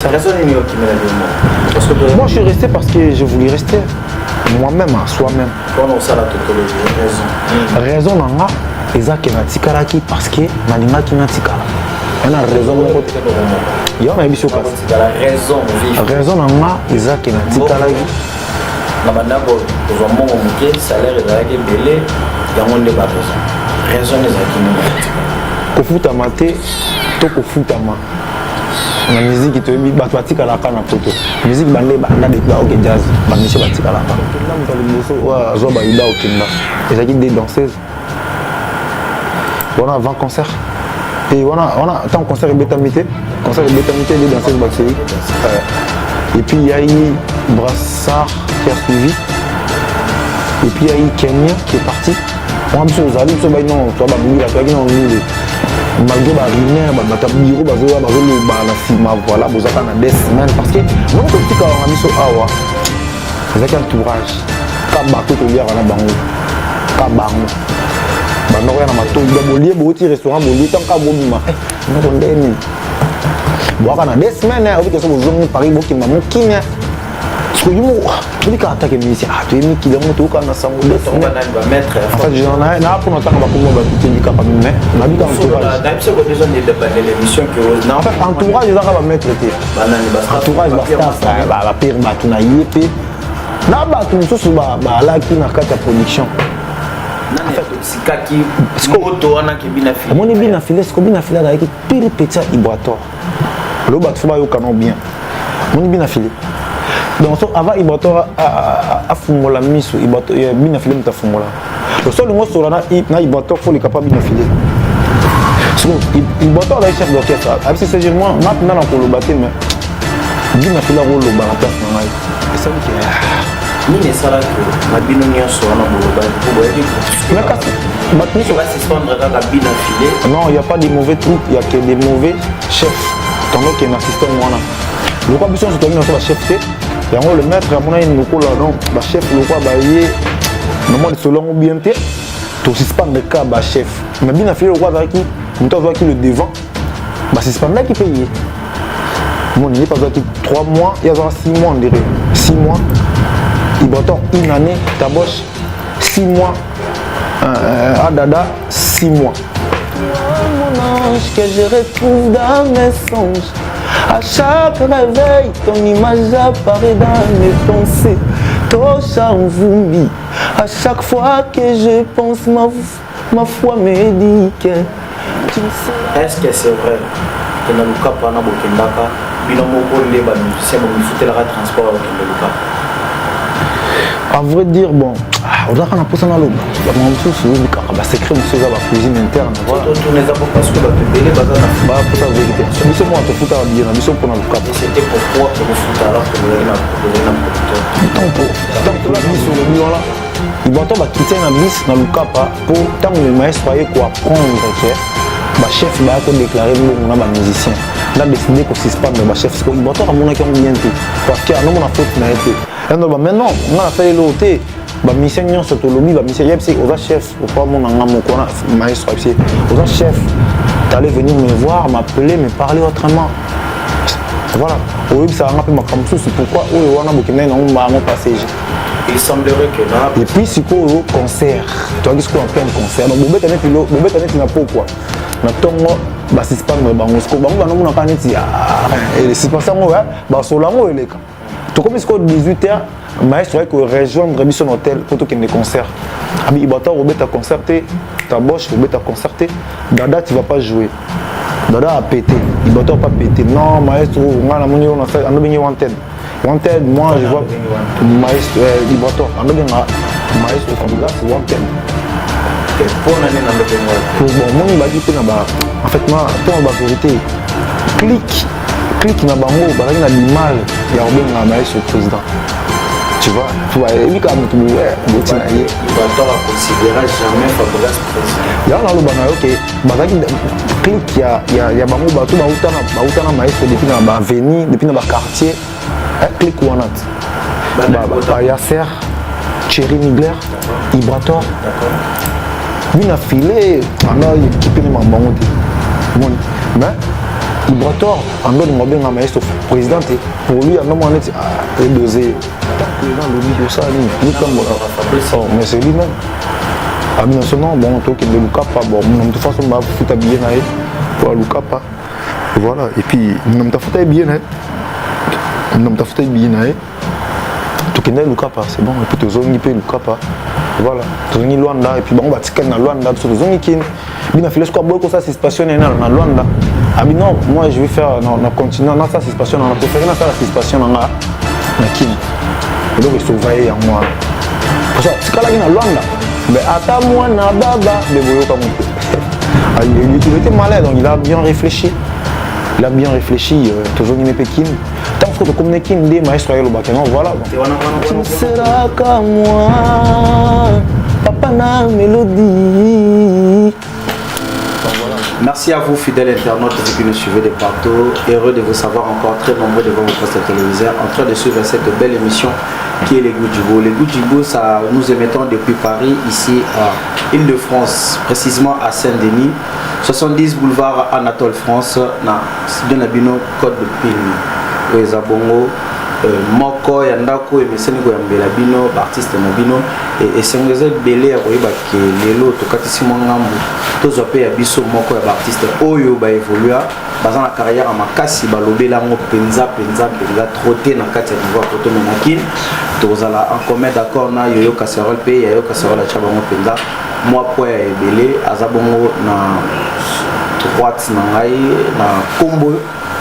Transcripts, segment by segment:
Ça résonne mieux qui me moi je suis resté parce que je voulais rester moi-même à soi-même. Raison nanga ezaki na tikalaki parce que nalingaki na tikala. Ana raison moko te. Yo na biso kasi. Raison nanga ezaki na tikalaki. Na bandako ozwa mbongo moke salaire ezalaki ebele yango nde raison ezalaki nini kofutama te to kofutama na musique toyebi bato batikalaka na poto musique bande banda depuis baoke jazz bamisio batikalaka moto liboso oyo azwa bayuda okenda ezalaki des danseuses wana avant concert et wana tant concert ebetami te des danseuses bakei et puis il y a eu Brassard qui a suivi et puis il y a eu Kenya qui est parti on a besoin de aller sur non toi babouille la toi qui non nul malgré ba rumeur ba bureau bazo ba na sima voilà bozaka na des semaines parce que non tout petit on a mis sur awa avec entourage ka bato to lire na bango ka bango ba no na mato ba bolie boti restaurant bolie tant ka bobima non ndeni boaka na des semaines avec que ça bozongi Paris bokima mokimia parce que yo tu dis qu'attaque musicien tu es mis qui le moto kana sango de ton ba mettre en fait j'en ai na pour n'entendre ba comment ba tout dit capable mais na bi entourage dans ce que déjà de l'émission que en fait entourage ils va mettre te entourage ba staff ba pire ba tu na yépe na ba tout so ba la qui na kata production en fait sikaki moto wana ki bina fili mon bina fili ce que bina fili avec pire petit iboator le bat faut ba yo canon bien mon bina fili donc avant Ibator a fumola miso Ibator bina filé ta fumola le seul mot sur na Ibator faut les capable bina filé so Ibator est chef d'orchestre avec c'est moi maintenant on peut le battre mais bina filé rôle au la place na ngai c'est ça qui ni ça là que ma bino nyonso na boloba pour voir que va se suspendre dans la bina filé non il y a pas de mauvais trucs il y a que des mauvais chefs tant que un assistant moi le quoi besoin se terminer sur la chef yango le maître à mon avis nous colle non ba chef le quoi ba yé normalement selon bien té to suspendre cas ba chef mais bien fait le quoi avec qui nous t'as qui le devant ba suspendre qui payer mon il pas qui 3 mois il y a 6 mois on dirait 6 mois il bâton une année ta boche 6 mois à dada 6 mois mon ange que je retrouve dans mes songes. À chaque réveil, ton image apparaît dans mes pensées. Ton charme vomi. À chaque fois que je pense, ma foi me dit que tu sais. Est-ce que c'est vrai que dans le cas de Bokendaka, il y a un transport au Kendeluka? À vrai dire, bon, on a un peu ça dans l'eau. C'est secret, monsieur, la cuisine interne. Voilà. Tourner ça parce que tu délai bazar. Bah, pour ça, vérité. C'est moi, tu fous ta bien, la mission pour le cap. C'était pourquoi tu fous alors que vous avez un producteur. Tant que la mise sur le mur là, il va tomber quitter la mise dans le cap pour tant que le maestro va apprendre que le chef va déclarer que nous sommes musiciens. Là, décidé qu'on suspend le chef. Il va tomber à mon avis bien parce que nous avons faute n'a été. Maintenant, on a fait l'autre. Ba mission nyonso to lobi ba mission yeb c'est aux chef au pas mon ngam ko na maestro c'est aux chef t'allais venir me voir m'appeler me parler autrement voilà oui ça m'a fait ma comme c'est pourquoi on a beaucoup de mon passager il semblerait que là et puis c'est quoi concert tu as dit quoi en plein concert donc bobet tane pilo bobet tane na pourquoi na tongo ba suspendre bango sko bango na mona kaneti et c'est pas ça moi ba solango eleka to comme c'est 18h maestro que rejoindre son hôtel pour qu'il y ait des concerts. Abi Ibator Robert a concerté, ta boche Robert a concerté. Dada tu vas pas jouer. Dada a pété. Ibator pas pété. Non maestro, on a mon on a fait on a bien wanted. Wanted moi je vois maestro Ibator. On a bien maestro Fabula c'est wanted. Pour l'année dans le pays. Bon mon il va dire que là-bas en fait moi pour la vérité clique na bango balaki na limal ya obenga maestro président. Tu vois, tu vois, il y a quand même tout le monde qui il va considérer jamais Fabregas président. Il y a un autre ok, clique il y a bango bato bautana maestro depuis na ba avenue depuis na ba quartier clique ou anat. Yasser, Thierry Migler, Ibrator. D'accord. Il a filé, on a équipé les bango. Mais vibratoire ando ni mabe nga maestro président pour lui ando mwana ti dosé président lobby au ça ni comme mais c'est lui même abino sono bon to ke de lukapa bon de toute façon ba futa bien na pour lukapa voilà et puis nous ta futa bien na to ke na lukapa c'est bon et puis to zongi pe lukapa voilà to zongi Luanda et puis bon ba tikana na Luanda to zongi kin bina files quoi beaucoup ça c'est passionné na Luanda. Ah mais non, moi je vais faire dans continent, dans ça c'est passion, on a préféré dans ça c'est passion dans la Kini. Et donc il faut veiller en moi. Parce que c'est quand là il a Luanda. Mais attends moi na baba, mais boyo comme il était malade donc il a bien réfléchi. Il a bien réfléchi, toujours il n'est pas Kini. Tant que tu connais Kini des maestros et le bâtiment, voilà. Tu seras comme moi, papa na mélodie. Merci à vous, fidèles internautes qui nous suivez de partout. Heureux de vous savoir encore très nombreux devant vos postes téléviseurs en train de suivre cette belle émission qui est les Goûts du Beau. Les Goûts du Beau, ça nous émettons depuis Paris, ici à Île-de-France, précisément à Saint-Denis, 70 boulevard Anatole France, dans Nabino, Côte de Pine, Ouezabongo. Moko ya ndako emeseni ko ya mbela bino artiste na bino et sengeze belé ya koyeba ke lelo to katisi mongambu to zope ya biso moko ya artiste oyo ba évoluer bazana na carrière makasi balobela ngo penza trotter na kati ya niveau poto menakin to zala en commun d'accord na yoyo casserole pe ya yoyo casserole cha bango penza moi po ya belé azabongo na droite na ngai na combo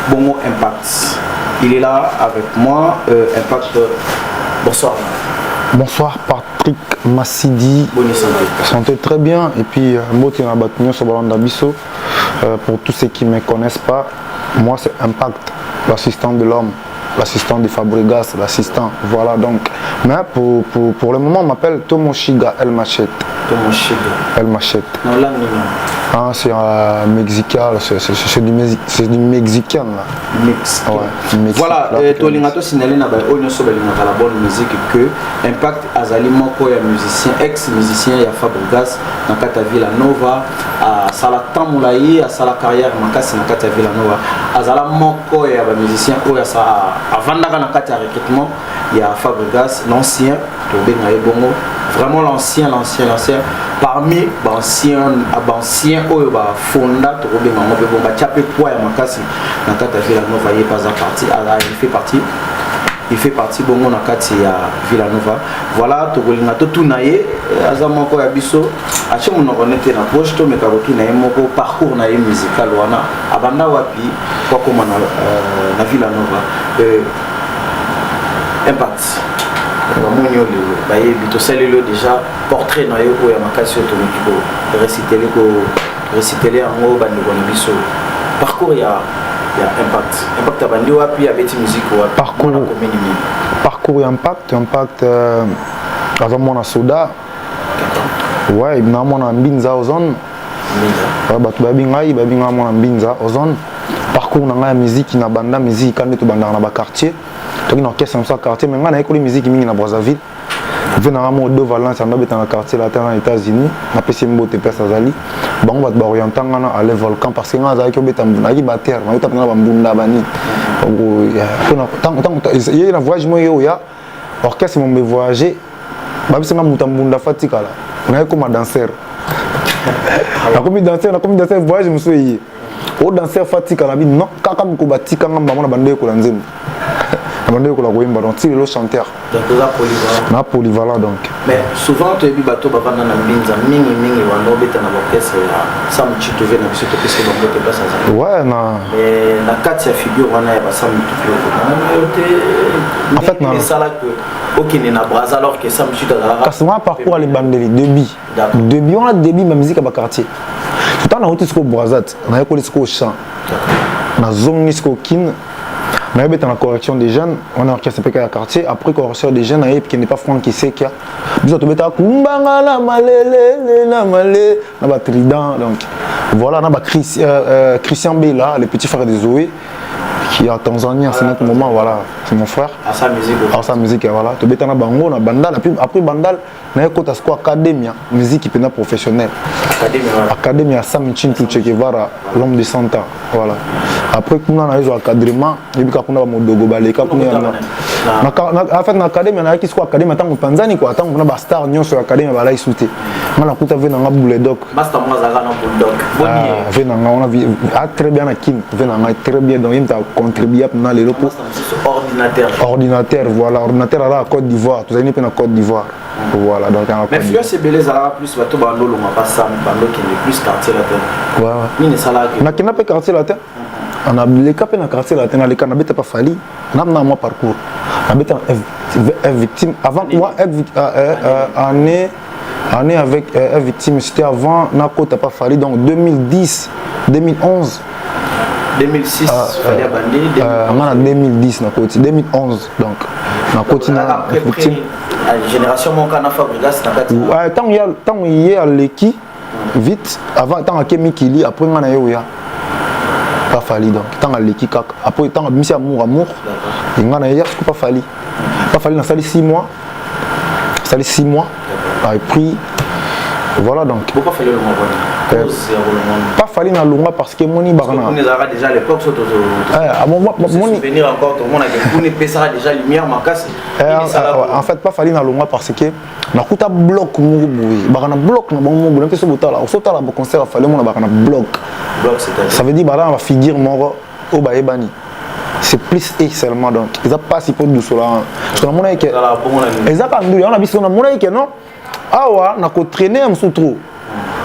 bongo impact. Il est là avec moi, Impact. Bonsoir. Bonsoir Patrick Massidi. Bonne santé. Santé très bien. Et puis, pour tous ceux qui ne me connaissent pas, moi c'est Impact, l'assistant de l'homme, l'assistant de Fabregas, l'assistant. Voilà donc. Mais pour le moment, on m'appelle Tomoshiga El Machete. Tomoshiga El Machete. Non, là, ah, c'est mexicain, c'est du mexicain là. Ouais, voilà, Tolingato signalé na ba onyo so balinga la bonne musique que Impact azali moko ya musicien ex-musicien ya Fabregas na kata Villanova a sala tamulayi a sala carrière makasi na kata Villanova azala moko ya ba musicien oya sa avandaka na kata recrutement ya Fabregas l'ancien to benga ebongo vraiment l'ancien parmi anciens oyo ba fonda to benga ngo be bomba chape poa ya makasi na kata Villanova il fait partie bongo na kati ya Villanova. Voilà to golinga to tunaye azama ko ya biso ache mon honnête na poche to meka ko tunaye moko parcours na ye musical wana abanda wapi kwa koma na Villanova Impact bamonyo le baye bito salelo déjà portrait na yo ko ya makasi to miko reciter en bandi ko na biso parcours ya Impact abandi wapi ya beti musique wa parcours Impact avant mon soda ouais na mon mbinza ozone batu babinga mon mbinza ozone parcours na nga musique na banda musique quand to banda na ba quartier to ki na orchestre na quartier mais nga na école musique mingi na Brazzaville venant à mon deux Valence en dans le quartier latin aux États-Unis na pesi mbote place azali bango bat ba orientant ngana aller volcan parce que nga azali ko beta mbuna ki bater na uta na mbunda bani donc il y a un voyage moi ya orchestre mon voyager ba bisenga mbunda fatika la na comme danseur na comme danseur voyage muso yi o danseur fatika la bi non kaka mko batika ngamba mona bande ko la nzembo bande ko la koyemba donc il est le chanteur donc là polyvalent na polyvalent donc mais souvent tu bi bato ba bana na mbinza mingi wano beta na orchestre ya sam chito vena biso to pese ba mbote place ça ouais na kati ya figure wana ya ba sam to en fait na sala que okine na Brazza alors que sam chito da parce que moi parcours les bandeli début on a début ma musique à ba quartier tout en route jusqu'au Brazza na école jusqu'au chant na zone jusqu'au kin na eu dans la correction des jeunes on a orchestre PK à quartier après correction des jeunes qui n'est pas Franck qui sait qu'il y a besoin de mettre kumbanga la malele na ba trident donc voilà na ba Christian Bella le petit frère de Zoé qui est en Tanzanie à ce moment, voilà, c'est mon frère. À sa musique. À sa musique, voilà. Tu es bango, na bandal, après bandal, na écoute à ce quoi académie, musique qui est professionnelle. Académie à Sam Chintu Che Guevara, l'homme de 100 ans, voilà. Après qu'on a eu encadrement, et puis qu'on a mon dogo baleka, qu'on a en fait l'académie, on a qui soit académie, tant que Tanzanie quoi, tant qu'on a ba star nion sur l'académie, bah là il sautait. On a écouté avec un bulldog. Master Mazaga na bulldog. On a vu très bien à Kim, très bien donc il a contribué à les locaux. Ordinateur, voilà, ordinateur à la Côte d'Ivoire, tout ça il est en Côte d'Ivoire. Voilà, donc mais influence c'est belé ça plus bateau bando longa pas ça bando qui est plus quartier latin. Ouais. Ni ne sala que. Na qui n'a pas quartier latin. On a les cap na quartier latin, les canabé pas fali. On a mon parcours. On a victime avant moi année avec victime c'était avant na côte pas fali donc 2010 2011 2006 fallait abandonner en 2010 na côté 2011 donc na côté na victime génération mon kana Fabregas na tant il y a l'équipe vite avant tant que Mikili après on a eu pas fallu donc tant à l'équipe après tant monsieur amour et on a eu pas fallu dans ça 6 mois et puis voilà donc pourquoi fallait le mois pas fallu dans Lunga parce que moni barana on les a déjà à l'époque surtout moni venir encore tout le monde a on pèsera déjà lumière ma casse en fait pas fallu dans Lunga parce que na kuta bloc murubu barana bloc na bon murubu n'importe où tala au sotala bon concert fallait mon barana bloc ça veut dire barana va figure moro au baebani c'est plus et seulement donc ils a pas si peu de cela parce que na mona que ils a pas nous on a vu na mona que non awa na ko traîner am sous trop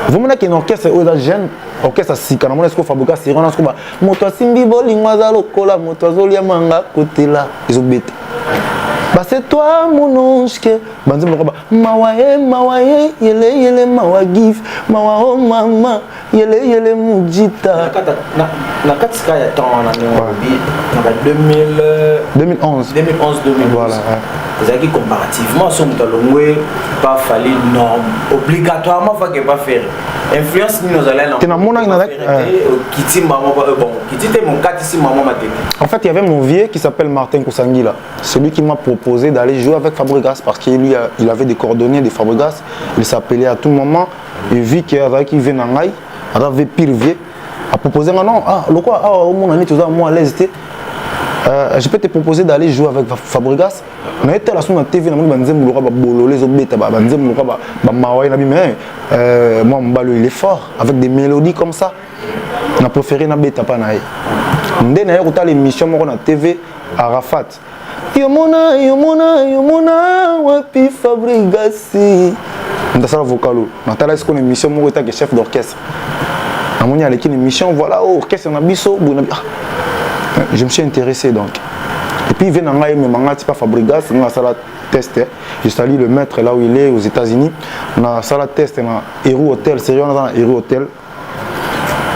vous me que orchestre aux jeunes orchestre sika na mona est-ce que Fabuka c'est on a ko ba moto simbi bolingo za lokola moto azolia manga kotela ezobeta bah c'est toi mon ange que banze mo ba mawaye yele mawa gif mawa oh mama yele mujita na katika ya temps na Nairobi na 2011 voilà c'est comparativement son talongwe pas fallu norme obligatoirement faut que pas faire influence ni nos allons tu na mona na kiti maman bon kiti mon katisi maman ma tête en fait il y avait mon vieux qui s'appelle Martin Koussangila celui qui m'a proposé d'aller jouer avec Fabregas parce qu'il il avait des coordonnées de Fabregas il s'appelait à tout moment et vu qu'il vient en Aïe avait pire vieux a proposé non le quoi au monde on est toujours moi à l'aise je peux te proposer d'aller jouer avec Fabregas. On a été là sur la TV, on a dit que Bolo les obètes, on a dit que Mawaï n'a mais moi Mbalo il est fort avec des mélodies comme ça. On a préféré na beta pa naï. Ndé na écouté l'émission moi na TV Arafat. Yomona wapi Fabregas. On a ça le vocalo. On a là une émission moi était chef d'orchestre. On a une émission voilà orchestre on a biso je me suis intéressé donc. Et puis il vient en Aïe, mais je pas Fabregas, on a ça la test. Je salue le maître là où il est aux États-Unis. On a ça la test, on a Hero Hotel, sérieux, on a Hero Hotel.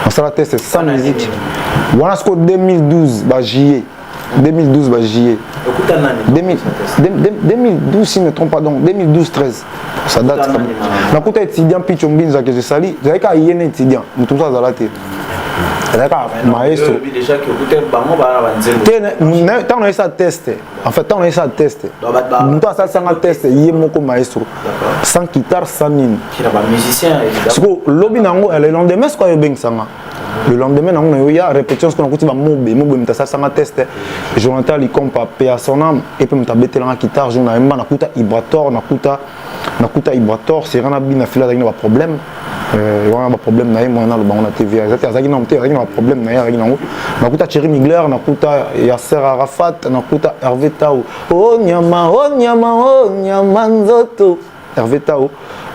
On a ça la test sans musique. Voilà ce que 2012, bah JE. 2012, bah JE. 2012, si je ne me trompe pas, donc 2012-13. Ça date. On a écouté étudiant Pichombinza que je salue. J'avais qu'à y aller étudiant, nous tout ça dans la tête. Maestro. Déjà que vous êtes pas bon, tant on a ça testé. En fait, tant on a ça testé. Nous ça ça test y moko maestro. Sans guitare, sans nini. Qui est un musicien parce que lobby nango le lendemain c'est quoi yo beng sanga. Le lendemain nango y a répétition ce qu'on a kuti ba mobe mta ça test. Jonathan li compa pe à son âme et puis mta beté la guitare je na mba na kuta Ibrator na kuta Ibrator c'est rana bina fila avec un problème. On a un problème na moi na le bango na TV azaki na mté azaki na problème na azaki nango na kuta Thierry Migler na kuta Yasser Arafat na kuta Hervé Tao oh nyama nzoto Hervé Tao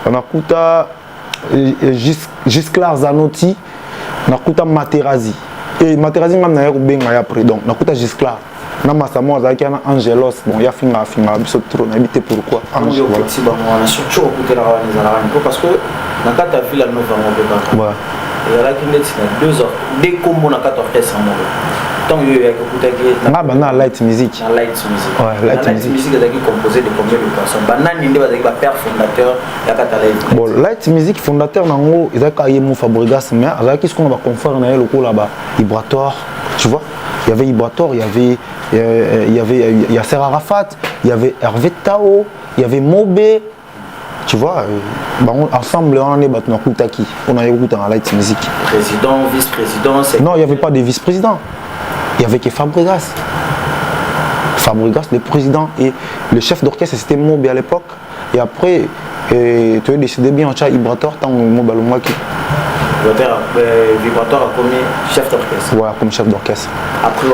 na kuta Gisclar Zanotti na kuta Materazzi et Materazzi ngam na ya kubenga ya après donc na kuta Gisclar na masamo azaki na Angelos bon ya finga biso trop na habité pourquoi Angelos voilà surtout écouter la parce que dans ta ville la novembre et là qui est 2 heures dès qu'on a 4 orchestres tant il y a écouter na light music ouais light music est composé de combien de personnes banani ndé bazaki ba père fondateur ya Katalaï bon light music fondateur nango ezaka yemo Fabregas mais azaki ce qu'on va confondre na le ko là-bas Ibrator Tu vois, il y avait Ibrator, il y avait Yasser Arafat, il y avait Hervé Tao, il y avait Mobé. Tu vois, ensemble, on est battu Koutaki. On a écouté en light music. Président, vice-président. Non, il n'y avait pas de vice-président. Il n'y avait que Fabregas. Fabregas, le président et le chef d'orchestre, c'était Mobé à l'époque. Et après, tu as décidé bien en Ibrator, tant Mobé Alomaki. Vibrator a commis chef d'orchestre. Ouais, comme chef d'orchestre. Après,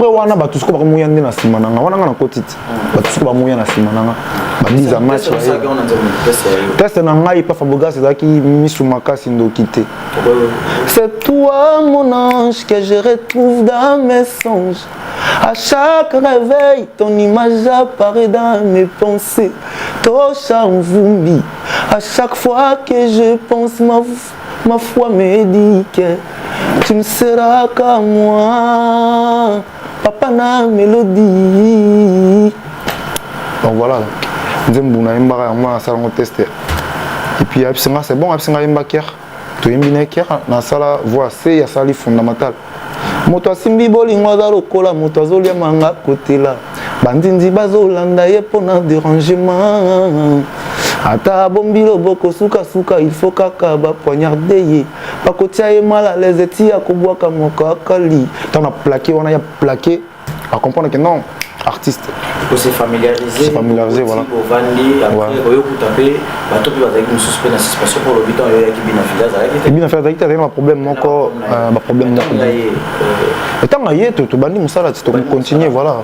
on a tout ce qu'on va mouiller dans la semaine. On a un petit. Tout ce qu'on va mouiller dans la semaine. Test n'a pas Fabregas, c'est qui Misumaka Sindo quitté. C'est toi mon ange que je retrouve dans mes songes. À chaque réveil, ton image apparaît dans mes pensées. Ton charme vomit. À chaque fois que je pense, ma foi me dit que tu ne seras qu'à moi. Papa na mélodie. Donc voilà. Et puis c'est bon, tu na sala voix c'est sali fondamental. Moto asimbi bolingo za lokola moto azolia manga kotela bandindi bazolanda ye pona dérangement ata bombi loboko suka suka il faut kaka ba poignarder ye bakotia ye mal à l'aise etia kobwaka moko akali tant na plaqué on a plaqué à comprendre que non artiste faut se familiariser voilà vandi après oyo kutape bato bi bazaki mususpect na suspension pour le bitan yo yaki bina fila za un problème moko ba problème na et tant aye to bandi musala tu continuer voilà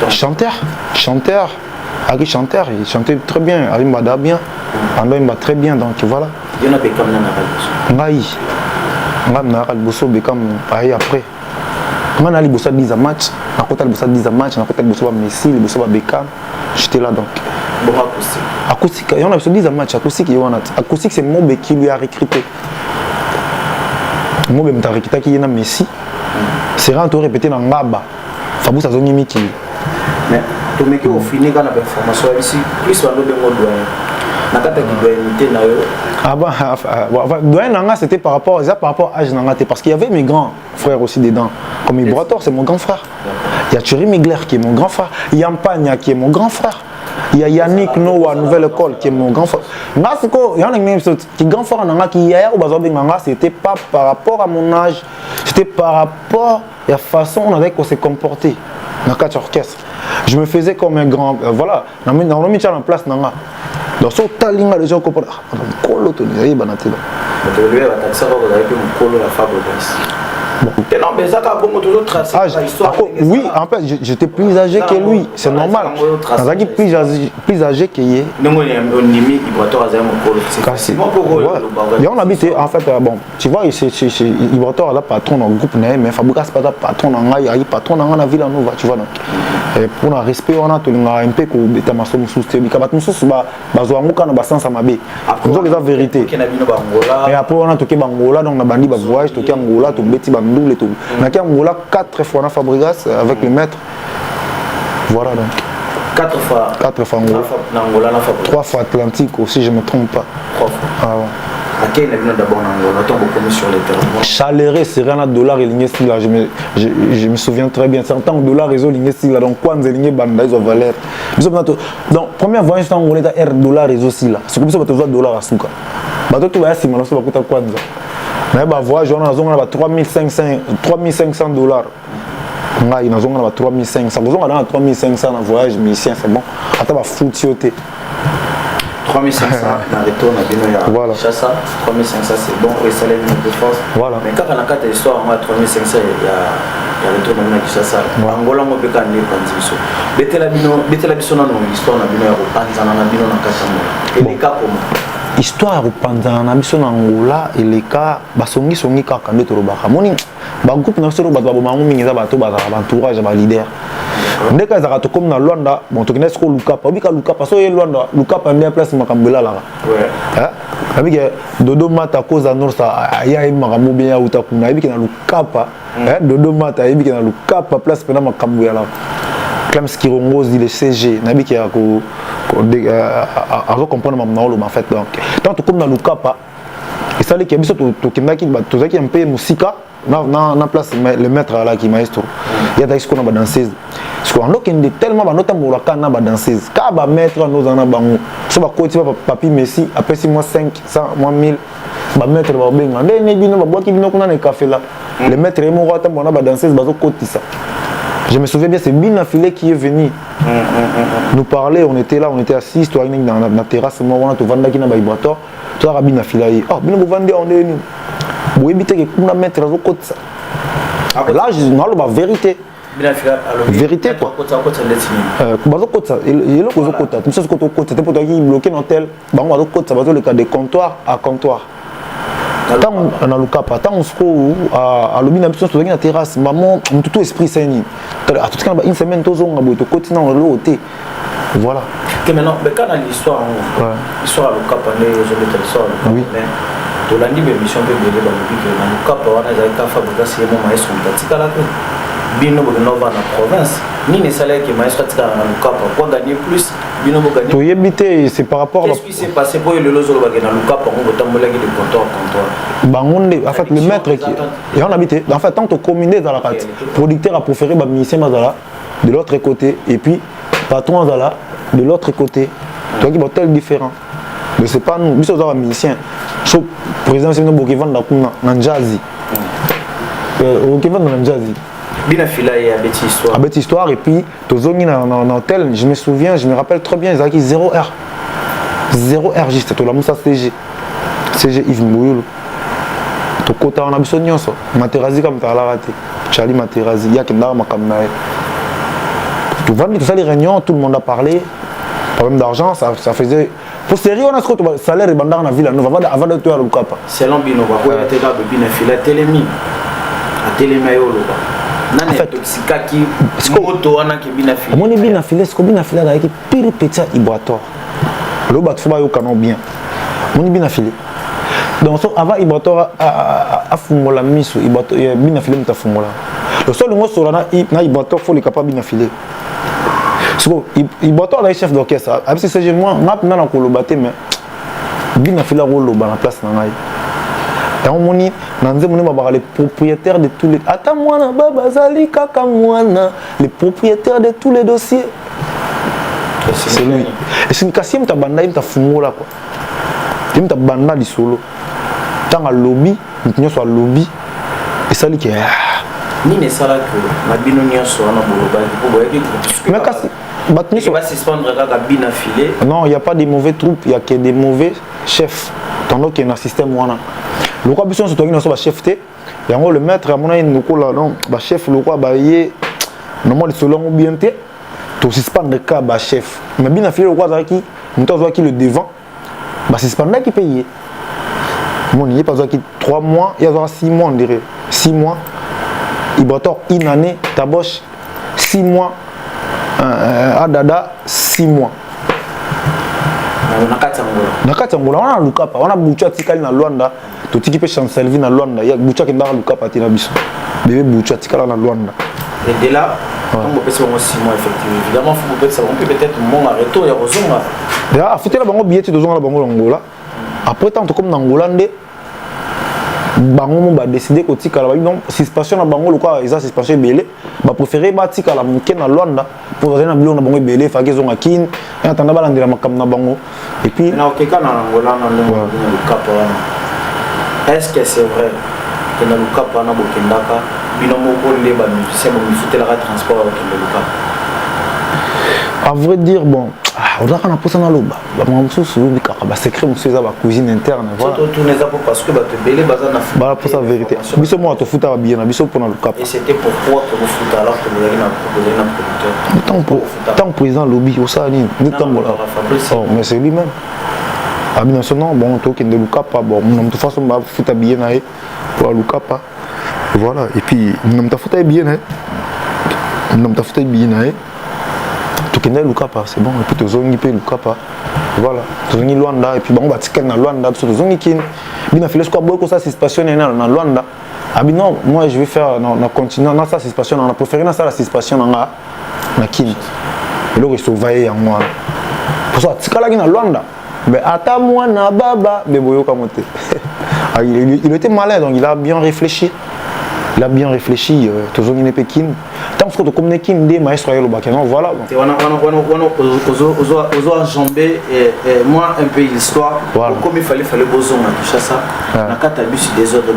chanteur Ari chanteur, il chantait très bien, Ari Mbada bien, Ando Mba très bien, donc voilà. Il y en a Bekam Nana Nana Bosso Bekam aïe après. Moi Nali Bossa 10 match, à côté de Bossa 10 match, à côté de Bossa Messi, Bossa Bekam, j'étais là donc. Bon acoustique. Acoustique, il y en a 10 match, acoustique, il y en a. Acoustique c'est Mobe qui lui a recruté. Mobe m'a recruté qui est na Messi. C'est rare de répéter dans Ngaba. Fabou ça zone Miki. Mais tu me dis au final quand la performance ici plus on doit doyen nakata qui doit imiter na yo ah bah doyen nanga c'était par rapport à âge nanga parce qu'il y avait mes grands frères aussi dedans comme Ibrator c'est mon grand frère il y a Thierry Migler qui est mon grand frère Yampagna qui est mon grand frère il y a Yannick Noah nouvelle école qui est mon grand frère Nasco il y en a même qui grand frère nanga qui hier au bazar nanga c'était pas par rapport à mon âge c'était par rapport à la façon on avait qu'on s'est comporté dans quatre orchestres. Je me faisais comme un grand. Voilà, dans le mis en place. Dans ce talinga, les gens comprennent. Ah, colo, tu n'es pas natif. Tu lui as attaqué ça, vous avez pu me coller la Fabregas. Non, mais ça a toujours tracé l'histoire. Oui, en fait, j'étais plus âgé que lui, c'est normal. Plus âgé que lui. Non, on habite, en fait, bon, tu vois, Ibrator est le patron dans le groupe, mais Fabregas n'est pas le patron dans la patron dans la ville en Nova, tu vois. Pour le respect, on a un peu de tamasso sous-stébi. Quand on se bat, on a sens à ma baie. C'est la vérité. Et après, on a toqué Bangola, donc on a bandi voyage, toqué Angola, tout bêti Bandou et tout. On a toqué Angola 4 fois dans Fabregas avec le maître. Voilà donc. 4 fois. 4 fois Angola. 3 fois Atlantique aussi, je ne me trompe pas. 3 fois. Ah ouais. À quel niveau d'abord on a beaucoup sur les terrains. Chaléré, c'est rien à dollar et ligne style là. Je me souviens très bien. C'est en tant que dollar et ligne style là. Donc, quand ligne banda, ils ont valeur. Donc, première voyage en Angola, R dollar et aussi là. C'est comme ça que tu vois dollar à Souka. Bateau, tu vas essayer, mais ça va coûter quoi? Mais bah, voyage, on a 3500 dollars. On a 3500. On a 3500 en voyage, mais ici, c'est bon. Attends, on va foutre. 3500 dans le retour, voilà. Chassa, 3500 c'est bon, et ça lève une force. Voilà. Mais quand on a 4 histoires, on a 3500, il y a le retour de Chassa. Angola, on peut gagner quand il faut. Betela biso na histoire na bino ya kopanzana na bino na kata moya. Et les cas comment? Histoire ya kopanzana na biso na Angola et les cas basongi kaka nde tolobaka. Moni ba groupe na biso bato babomango mingi eza bato bazala entourage ba leader. Ndeka ezaka to comme na Luanda bon to kina siko Lukapa obika Lukapa so ye Luanda Lukapa ndia place makambela la ouais abika Dodo Mata koza norsa ya makambo bien ya utakuna abika na Lukapa Dodo Mata abika na Lukapa place pena makambo ya la Clem Skirongozi le CG nabika ya ko à comprendre mon nom en fait donc tant comme na Lukapa et ça les qui biso to kindaki to zaki un peu musika na place le maître là qui maestro il y a des qu'on a danseuse parce qu'on a qu'il tellement ba nota mo la na ba danseuse ka ba maître nous en a bango so ba côté papi Messi après 6 mois 500 mois 1000 ba maître ba benga ndé bino ba boki bino kuna na café là le maître est mort tant on a ba danseuse ba zo côté ça. Je me souviens bien, c'est Bin Affilé qui est venu nous parler. On était là, on était assis, toi, dans la terrasse, moi, on a tout vendu qui n'a pas vibratoire. Tu as Bin Affilé. Oh, Bin Affilé, on est nous. Vous évitez que nous mettre à côté ça. Là, je dis, non, la vérité. Vérité quoi. Il est là, tout ça, c'est côté. C'était pour toi qui bloquait l'hôtel. Bah, on va côté ça, va le cas de comptoir à comptoir. Tant on a le cap, tant on se trouve à l'objet sur la terrasse, maman, on tout esprit c'est ni. À tout cas, une semaine, tous on a beau te continuer dans l'hôtel. Voilà. Que maintenant, mais quand on a l'histoire, l'histoire le cap, on est, je vais te le sortir. Oui. Dans la libre émission, on peut dire dans le cap, on a des cas fabriqués, c'est mon maestro, on a dit qu'à la fin. Bino Boganova dans la province, ni les salaires qui maestro dans le cap, pour gagner plus. Tu y habites, c'est par rapport à. Qu'est-ce qui s'est passé pour le lozo dans le cap, on va t'emmener de comptoir. En fait, le maître qui. Et on habite. En fait, tant que communé dans la rate, producteur a préféré musicien de l'autre côté, et puis patron de l'autre côté. Donc il y a tel différent. Mais c'est pas nous, nous sommes musiciens. Sauf président, c'est nous qui vendent dans le jazz. Qui vendent dans le jazz. Bin Affilé et Abeti Histoire. Abeti Histoire, et puis, dans l'hôtel, je me souviens, je me rappelle très bien, ils avaient 0R. 0R juste, tout la moussa CG. CG Yves Mbouyolo. Tout côté, on a besoin de ça. Materazi comme tu as raté. Charlie Materazi, il y a qui n'a pas de tout vendredi, tout ça, les réunions, tout le monde a parlé. Problème d'argent, ça faisait. Pour sérieux, on a ce que le salaire est bandant dans la ville, avant de tuer à l'Ukapa. C'est l'ambino, on va être là, Bin Affilé, Télémi. À Télémayo, en fait, mon Bin Affilé, ce que Bin Affilé a été pire petit vibratoire. Le bat faut pas canon bien. Mon Bin Affilé. Donc avant vibratoire a fumola miso, Bin Affilé m'a fumola. Le seul mot sur la na vibratoire faut le capable Bin Affilé. Ce que vibratoire là chef d'orchestre. Avec ce que moi maintenant on le battre mais Bin Affilé rôle dans la place na ngai. Et on moni les propriétaires de tous les attends moi na baba zali kaka mwana les propriétaires de tous les dossiers c'est lui et c'est une quatrième ta banda ta fumola quoi tu ta banda di solo tant à lobby nous soit lobby et ça lui qui ni ne sala que mabino nyonso na boloba pour boyer mais kasi batni va suspendre kaka Bin Affilé. Non, il y a pas de mauvais troupes, il y a que des mauvais chefs tandis qu'il y a un système wana. Le quoi besoin surtout qu'il y a un chef té et en gros le maître à mon avis nous là non ba chef le quoi ba yé normalement selon bien té to suspendre ka ba chef mais Bin Affilé le quoi ça qui nous t'as qui le devant ba suspendre qui payer mon il pas qui 3 mois il y a 6 mois on dirait 6 mois il batort une année taboche 6 mois Adada 6 mois. Nakatsangola on a Lukapa on a Boucha tikali na Luanda to tikipe Chancelvi na Luanda ya Boucha ki ndaka Lukapa tina biso bébé Boucha tikala na Luanda et de là on peut passer 6 mois effectivement évidemment on peut peut-être mon arrêter ya kozonga déjà afutela bango billet de zonga la bango Angola après tant comme na Angola ndé bango ba décider ko tikala ba non suspension na bango le quoi ils a suspension belé ba préférer ba tikala muke na Luanda pour aller na bilo na bango belé fa kezo ngakin et attendre ba landira makam na bango et puis na okeka na Angola na le cap est-ce que c'est vrai que na le cap na bokendaka bino moko le ba musicien ba mifutela ka transport au Cap à vrai dire bon on a kana posa na loba ba mamso sulu ka ba secret monsieur za ba cuisine interne voilà tout tourner ça parce que ba te belé baza na ba pour sa vérité biso moi to futa ba bien na biso pour na le cap et c'était pourquoi que vous futa alors que vous avez na producteur tant président lobby au ça ni tant là mais c'est lui même à bien non bon to kende le cap bon de toute façon ba futa bien na pour le cap voilà et puis nous ta futa bien nous ta futa bien na le Lukapa, c'est bon, et puis tu zongi pe Lukapa, voilà, tu zongi Luanda, et puis bon, on va tirer dans Luanda, tu zongi kin, Bin Affilé quoi beaucoup ça c'est passionné dans Luanda, ah ben non, moi je vais faire, on continue, non ça c'est passionné, on a préféré dans ça la passion dans na kin, et là il se vaille en moi, pour ça tu cala dans Luanda, mais attends moi na baba, mais boyo kamote, il était malin donc il a bien réfléchi, il a bien réfléchi, toujours il n'est pas kin. Tant que tu connais kin, des maestros à l'obak, voilà. On a enjambé, moi un peu l'histoire, comme il fallait besoin de tout ça, on a 4 abus sur des ordres de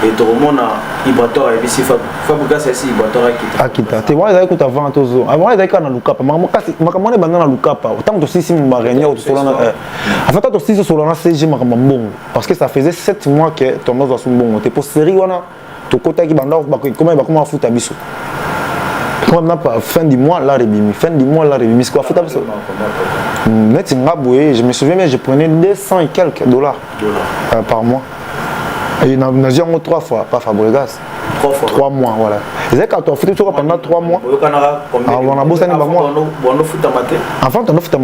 et tout le monde a Ibrator et ici Fabregas c'est Ibrator à quitter. Tu vois, ils écoutent avant tous. Avant ils étaient dans le cap. Makamone bandana dans le cap. Tant que tu sais mon réunion au Solana. En fait, tu sais Solana c'est j'ai bon parce que ça faisait 7 mois que ton nom va son bon. Tu pour série wana. Tu côté qui banda comment il va comment foutre abisso. Comme on pas fin du mois là rebimi. Fin du mois là rebimi. Quoi foutre abisso. Net ngaboué, je me souviens mais je prenais 200 et quelques dollars par mois. Et nous avons 3 fois, pas Fabregas. 3 mois, voilà. Et c'est quand tu as fait tout pendant 3 mois. On a bossé un mois. Enfin, tu as fait un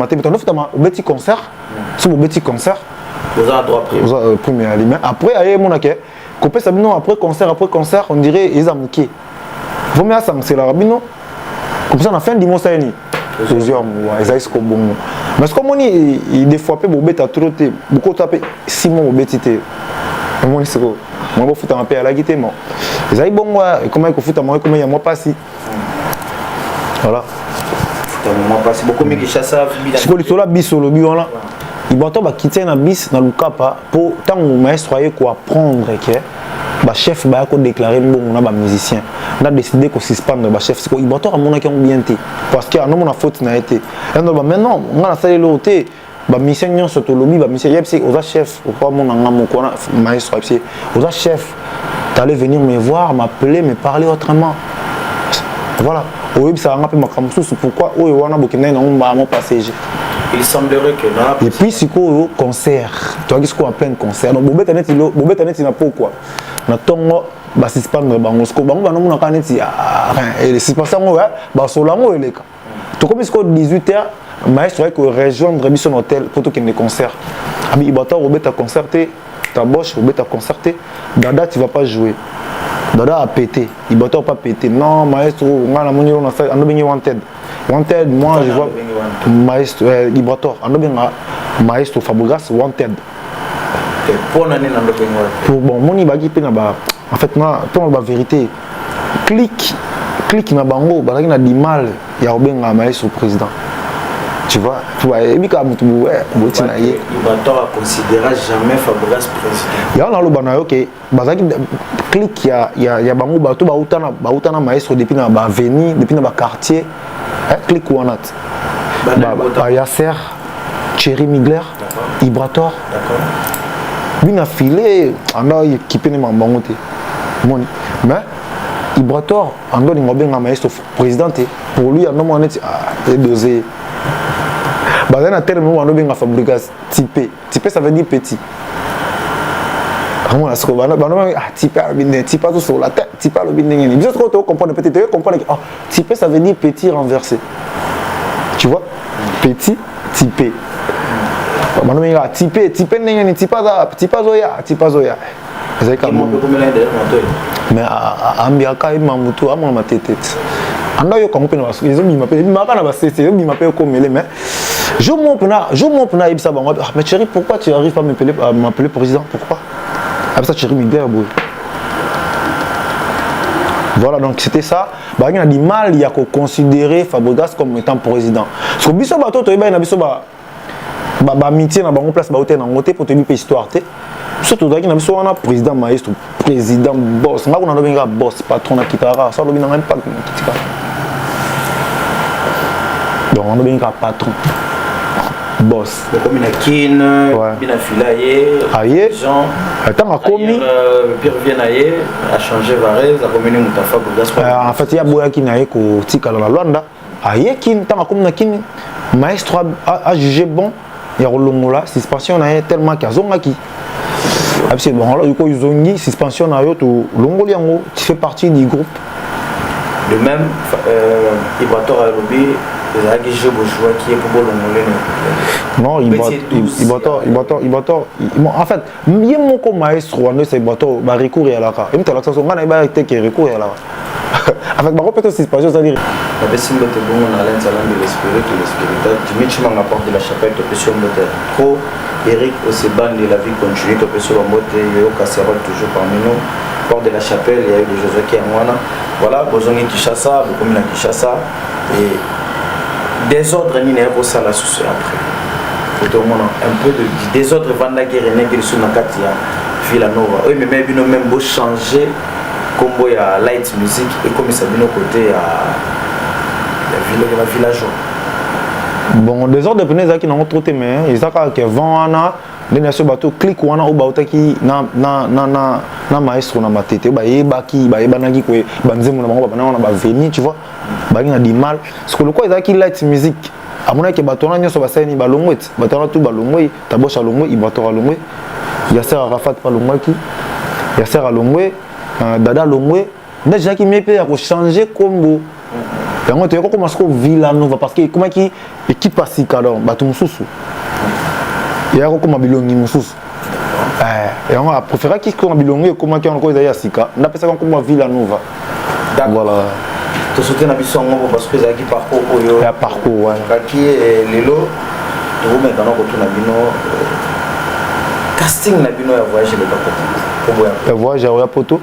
petit concert. C'est un petit concert. Vous avez droit après. Premier aliment. Après, après concert, on dirait ils ont manqué. Vous mettez ça, c'est la rabino. Comme ça, on a fait un dimanche à l'année. Deuxième, ils ont bon. Mais ce qu'on dit, il des fois, il a trop été. Beaucoup tapé 6 mois au bétité. Moi, c'est quoi? Moi, je fais un peu à la guitare. Ils ont bon, comment il faut faire moi, comment il y a moi pas si. Voilà. Beaucoup de chasse à ce que tu as bis sur le bio là. Il va quitter un bis dans le cap pour tant que maestro quoi apprendre que le chef va déclarer bon on a musicien. On a décidé qu'on suspendre le chef. Il va à mon accueil bien été parce que non mon faute n'a été. Maintenant on a salé l'autre. Ba mission sur le lobby ba mission yepsi aux chef ou pas mon ngam ko na maestro yepsi aux chef t'allais venir me voir m'appeler me parler autrement voilà au web ça ngapé makamsu pourquoi o wana bokina na ngomba mon passager il semblerait que là et puis siko concert tu vois qu'est-ce qu'on appelle concert donc bobeta net na pourquoi na tongo ba suspendre bango sko bango ba no mona kaneti et les suspenseurs ba solango eleka to comme ce 18h maestro avec rejoindre son hôtel pour tout qu'il y ait des concerts. Ami Ibator, Robert a concerté, ta boche, Robert a concerté. Dada, tu vas pas jouer. Dada a pété. Ibator pas pété. Non, maestro, on a wanted. Wanted, moi je vois maestro Ibator. Maestro Fabregas wanted. Pour l'année pour bon, mon ibagi pe na ba. En fait, na pour la vérité. Clique na bango, ba na di mal. Ya obenga maestro président. Tu vois, et puis quand tu Ibator considérera jamais Fabregas président. Il y a un autre ok, bazaki clique il y a bango bato bautana maestro depuis na ba avenue, depuis na ba quartier, clique wanat. Ba Yasser, Thierry Migler, Ibrator. D'accord. Lui na filé, on a équipé na bango te. Mon mais Ibrator, on doit ngobenga maestro président pour lui on a moné dosé. Dans un terme, on a Fabregas typé. Typé, ça veut dire petit. Comment est-ce que on a typé sur la tête, typé le binding. Bien sûr, tu comprends petit, tu comprends que typé, ça veut dire petit renversé. Tu vois, petit, typé. On a typé, typé zoya. Mais ambiaka imamutu amama tete. Anda yo comme pena parce qu'ils m'appellent makana ba c'est ils m'appellent comme mais je mon pena ibsa bango mais chérie pourquoi tu arrives pas à m'appeler président pourquoi ah ça chérie Miguel boy. Voilà donc c'était ça bah il y a du mal il y a qu'on considérer Fabregas comme étant président parce que biso bato to na biso ba amitié na bango place ba hôtel na ngote pour tenir histoire té surtout dans na biso wana président maestro président boss ngako na lobenga boss patron na kitara ça lobina même pas kitika donc on lobenga patron boss comme une kin bien filaye Jean attends a commis Pierre Vienaye a changé Varese a commis Mutafa Fabregas en fait il y a boya kinaye ko tika la Luanda aye kin tant a commis na kin maestro a jugé bon il y a rolongola suspension na tellement qu'azonga qui absolument là ils ont dit suspension na yo to longoli yango tu fais partie du groupe le même Ibrator a lobby les jeux bourgeois qui est pour longoli non Ibrator en fait mieux mon comme maestro on c'est Ibrator va recourir à la cas il me t'a l'accent on va pas été qui recourir à la avec ba peut-être suspension ça dire avait simbo te bon on a l'ensalam de l'esprit qui l'esprit Dimitri m'a porte de la chapelle to pession mbote trop Eric Oseban de la vie continue to pession mbote yo casserole toujours parmi nous porte de la chapelle il y a eu de Josué qui est mwana voilà besoin de Kinshasa beaucoup de Kinshasa et désordre ni n'est pas ça la souci après pour tout le monde un peu de désordre vanda guerre n'est que sur Nakatia Villanova oui mais même beau changer combo ya light music et comme ça bien au côté la village bon désordre de pneu qui n'ont trop aimé ils ont que vent ana les nations bateau clic ou ana au bateau qui na maestro na matete ba yebaki ba yebanaki ko banzemu na bango ba na venir tu vois ba na di mal parce que le quoi ils ont qui light music amona ke bato na nyoso basani balongwet bato na tout balongwe tabosha longwe ibato longwe Yasser Arafat pa longwe ki Yasser longwe Dada longwe déjà qui m'est à changer combo yango to yako commencer ko Villanova parce que comment qui équipe pas si alors bato mususu yako comme bilongi mususu yango a préféré qui ko bilongi comment qui on ko ya sika na pesa comme Villanova voilà to soutien na biso ngo parce que za ki parcours oyo ya parcours ouais qui lelo to mettre na ko tuna bino casting na bino ya voyage le bakoto ya voyage ya poto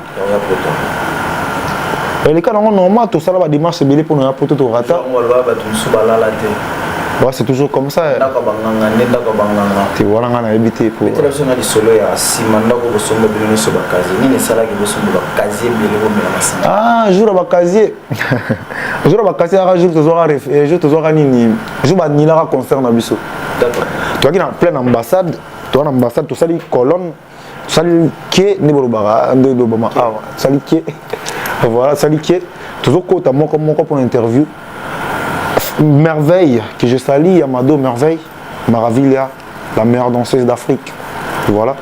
les cas normalement tout ça va démarche belé pour nous poto to rata ouais c'est toujours comme ça tu vois là on a habité pour télévision na solo ya simanda ko bosomba bino so bakazi nini sala ki bosomba bakazi belé ko mela masina ah jour bakazi jour bakazi à jour toujours nini jour ba nila concert na biso d'accord toi qui dans plein ambassade toi en ambassade tout ça les colonnes sali qui ne bolobara de Obama ah sali qui voilà sali qui toujours côté moi comme pour l'interview Merveille que je salue Amado Merveille Maravilia la meilleure danseuse d'Afrique voilà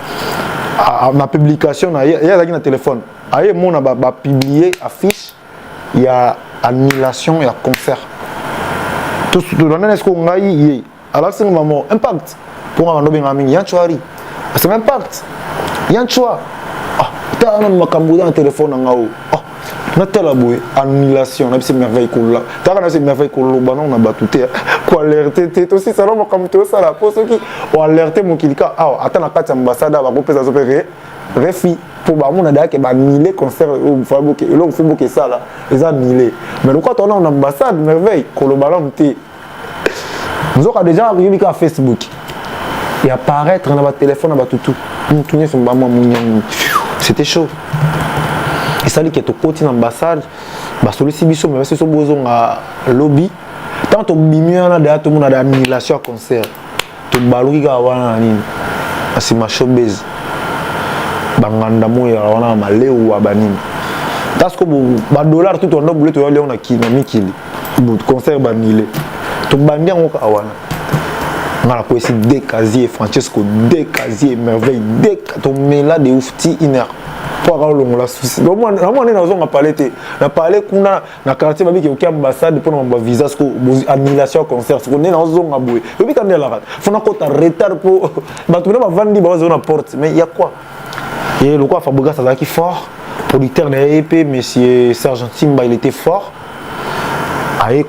à ma publication il y a un téléphone aïe mon a publié affiche il y a annulation et concert tout donner est-ce qu'on a eu alors c'est maman impact pour un nobel ami y a choisi c'est même impact y a un choix ah t'as un makambo dans téléphone en haut ah na tela boy annulation na c'est merveille cool t'as quand c'est merveille cool ba non na batouté quoi alerter t'es aussi ça non comme tout ça la pour ceux qui ont alerté mon kilika ah attends na carte ambassade ba ko pesa opérer refi pour ba mon ada que ba annuler concert au faboke et là on fait beaucoup ça là ils ont annulé mais quand on est en ambassade merveille cool ba non t'es nous avons déjà arrivé à Facebook et apparaître dans votre téléphone dans votre tout c'était chaud et ça dit que tu côté l'ambassade bah celui-ci biso mais c'est besoin à lobby tant tu bimia na derrière tout le monde a annulation concert tu baloki ka wana nini c'est ma showbiz banganda moya wana maleu wa banini parce que ba dollar tout on a boulé to aller on a qui na mikili concert banilé to bandi ngo ka wana ngala ko esi de casier Francesco de casier merveille de to mela de oufti iner pour avoir la souci donc moi on est dans on a parlé na parler kuna na quartier babi ki okia ambassade pour na visa ko annulation concert ko ne na on a boué et puis quand elle la faut na kota retard pour ba tout na vandi ba zona porte mais il y a quoi et le quoi Faboga ça qui fort producteur de EP monsieur Sergent Timba il était fort avec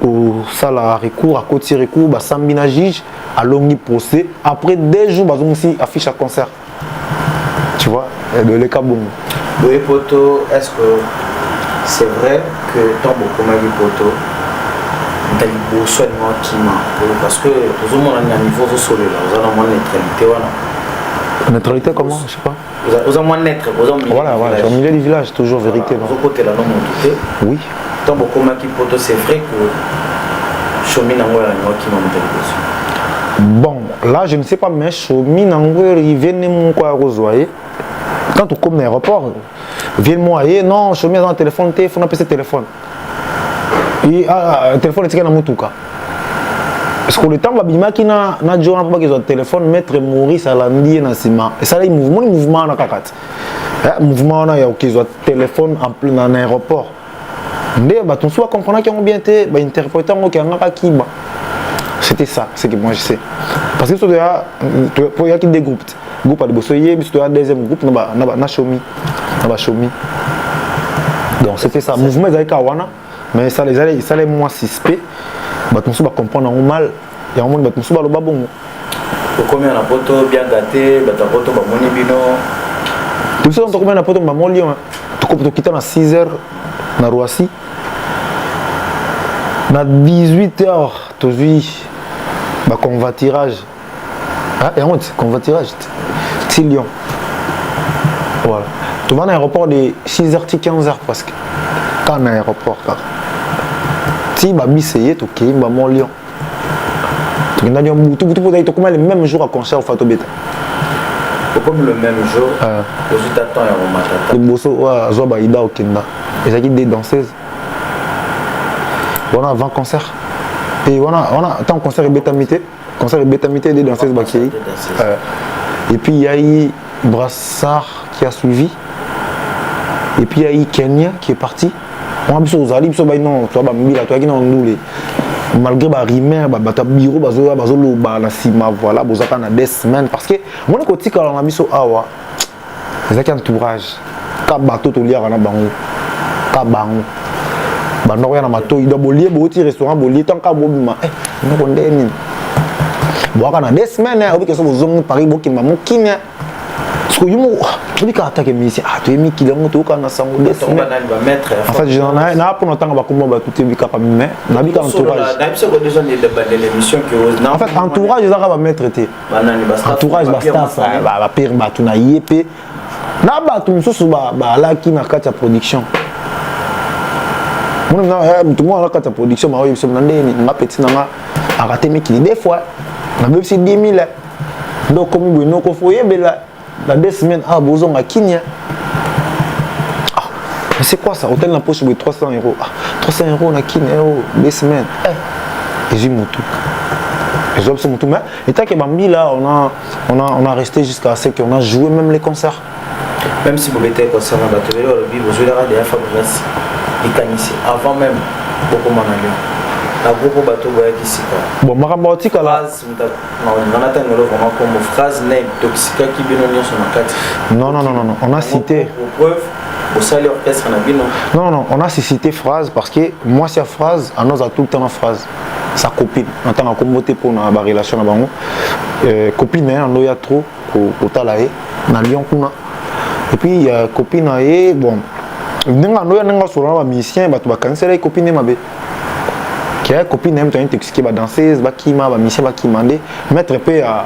ça la recours à côté recours ba sambina juge à longi procès après 2 jours bazon aussi affiche à concert tu vois de le cabon oui poto est-ce que c'est vrai que tant beaucoup m'a dit poto t'as eu seulement qui m'a parce que tout le monde a un niveau de solo là vous avez moins neutralité voilà neutralité comment je sais pas vous avez moins neutre vous avez voilà au milieu du village toujours vérité vous côté là non mon oui tant beaucoup m'a dit poto c'est vrai que Chomi Nangoya qui m'a monté bon là je ne sais pas mais Chomi Nangoya il vient de quoi rejoindre quand tu comme l'aéroport viens moi et non Chomi dans le téléphone téléphone on a PC téléphone et téléphone est dans mutuka parce que le temps babima qui na John pas que téléphone maître Maurice Alandi na sima et ça là mouvement na kakat mouvement na ya qui téléphone en plein aéroport ndé ba ton soit comprendre qu'ils ont bien été ba interpréter ngo qui ngaka kiba c'était ça c'est que moi je sais parce que il y a qui des groupes à Bosoye puis il y a deuxième groupe na Chomi donc c'était ça mouvement avec Kawana mais ça les moins suspect bato mosusu bacomprendre yango mal yango moni bato mosusu baloba bongo combien na poto bien gâté bato ya poto bamoni bino biso combien na poto bamoni lion tokita na 6h na Roissy na 18h tozwi baconvoiturage yango ti convoiturage ti Lyon voilà tu vas à l'aéroport de 6h ti 15h presque quand na aéroport kaka ti babiseye tokei bamo Lyon tokenda Lyon butu mpona tokoma le même jour à concert Fatou Beta comme le même jour ozwi ta temps ya komatata liboso azwa baida okenda ezalaki des danseuses wana avant concert et wana tant concert ebetami te des danseuses bakei et puis il y a eu Brassard qui a suivi et puis il y a eu Kenya qui est parti on a biso ozali biso baino to ba mbila to yaki na ndule malgré ba rimer ba bata bureau bazolo ba na sima voilà bozaka na 2 semaines parce que mon côté quand on a biso awa ezaki entourage ka bato to liaka na bango ka bango bando ya na mato ido bolie boti restaurant bolie tant ka bobima no ko ndeni boaka na 2 semaines obi keso bozongo Paris bokima mokina parce que yumo obi ka attaque musicien to emi kilongo to kana sango 2 semaines en fait je na pour longtemps ba kombo ba tout bika pa mais na bika entourage na biso ko déjà de l'émission que en fait entourage ezaka ba maître te entourage ba staff ba pire ba tuna yepe na ba tout mususu ba alaki na kati ya production tout le monde a la production, ma petit nanga a raté mes kills des fois. On a même si 10 000. Donc comme vous n'avez pas foyer, la 2 semaines à Bozon à Kenya. Mais c'est quoi ça? Hôtel la poche de 300 €. 300 € à Kenya, 2 semaines. Et j'ai mon tout. Et j'ai mon tout. Mais et tant que Bambi là, on a resté jusqu'à ce qu'on a joué même les concerts. Même si vous mettez concert dans la télé, vous jouez la radio Fabrice. Avant même beaucoup manalio la beaucoup bateau boya kisika bon marabotika la on a tenu vraiment comme phrase n'est toxique qui binonio sur la carte non on a cité preuve au salaire orchestre na bino non on a cité phrase parce que moi c'est phrase à nous a tout le temps la phrase sa copine en tant que comboté pour na ba relation na bango copine hein on y a trop au talaé na Lyon kuna et puis copine et bon ninga no yanga sur un musicien ba to ba cancela copine mabe qui a copine même to intoxiqué ba danseuse ba kima ba musicien ba kimandé mettre peu à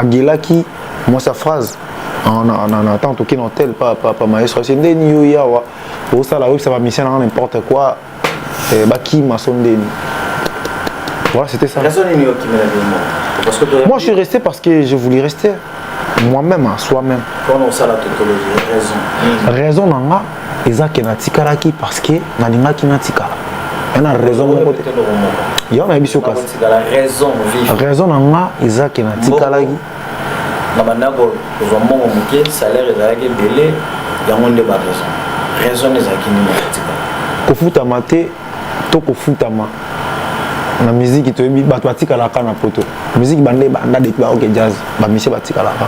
Gelaki moi sa phrase on attend to kin hôtel pas maestro c'est ndeni yo yawa au ça là ça va musicien n'importe quoi ba kima sondeni voilà c'était ça moi je suis resté parce que je voulais rester moi-même soi-même comment ça la totologie raison nanga ezaki na tikalaki parce que nalingaki na tikala yana raison moko te yo na biso kasi raison nanga ezaki na tikalaki na banako kozwa mbongo moke salaire ezalaki ebele yango nde ba raison ezalaki nini na tikala kofutama te to kofutama na musique toyebi bato batikalaka na poto musique bande banda depuis baoke jazz bamisie batikalaka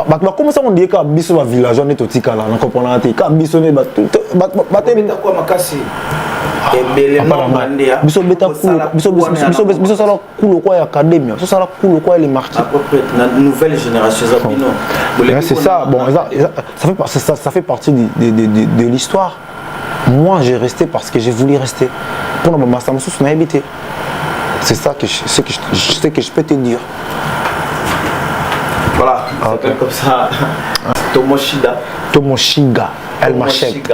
bato bakomisa on dit ka biso ba villageois ne totikala na comprendre te ka biso ne ba beta kwa makasi ebele no mandia biso beta biso sala kulo kwa ya academia biso sala kulo kwa les martyrs na nouvelle génération zabino c'est ça bon ça fait partie de l'histoire. Moi j'ai resté parce que j'ai voulu rester pour ma master na habité. C'est ça que je peux te dire. Voilà, c'est comme ça. Tomoshiga, elle m'achète.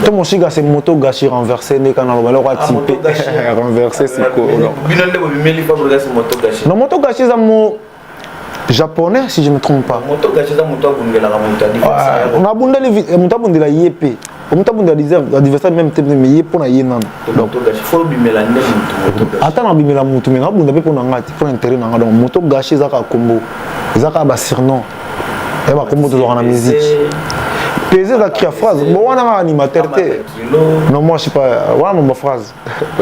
Tomoshiga, c'est moto gâché renversé. Dès qu'on a le typé renversé, c'est quoi? Non, moto gâché, c'est un mot japonais, si je ne me trompe pas. Moto gâché, c'est un moto on a bundé les moto bundé la yépé. On t'a bundé l'adversaire même mais yé pour na yénan. Donc faut bimela ndé moto. Attends na bimela moto mais na bundé pour na ngati pour intérêt na donc moto gâché zaka combo. Zaka ba surnom. Et ba combo toujours en musique. Pesé la qui a phrase. Bon on a un animateur té. Non moi je sais pas. Voilà mon phrase.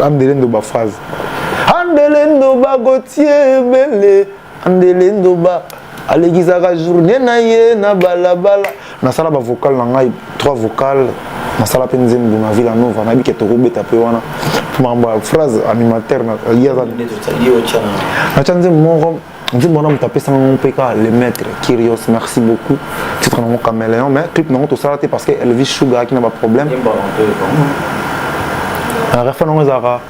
Andelendo ba phrase. Andelendo ba Gauthier belé. Andelendo ba alegizaka journée na ye na balabala na sala ba vocal na ngai 3 vocales nasala mpe nzembo na ville nova nayebi ke tokobeta mpe wana mambo ya phrase animateur natya nzembo moko nzembo wana moto apesanga ngo mpe ka le maître Kyrios merci beaucoup titre nango caméléon mais clip nango tosala te parce que Elvis Sugar aki na baproblème refa nango ezalaka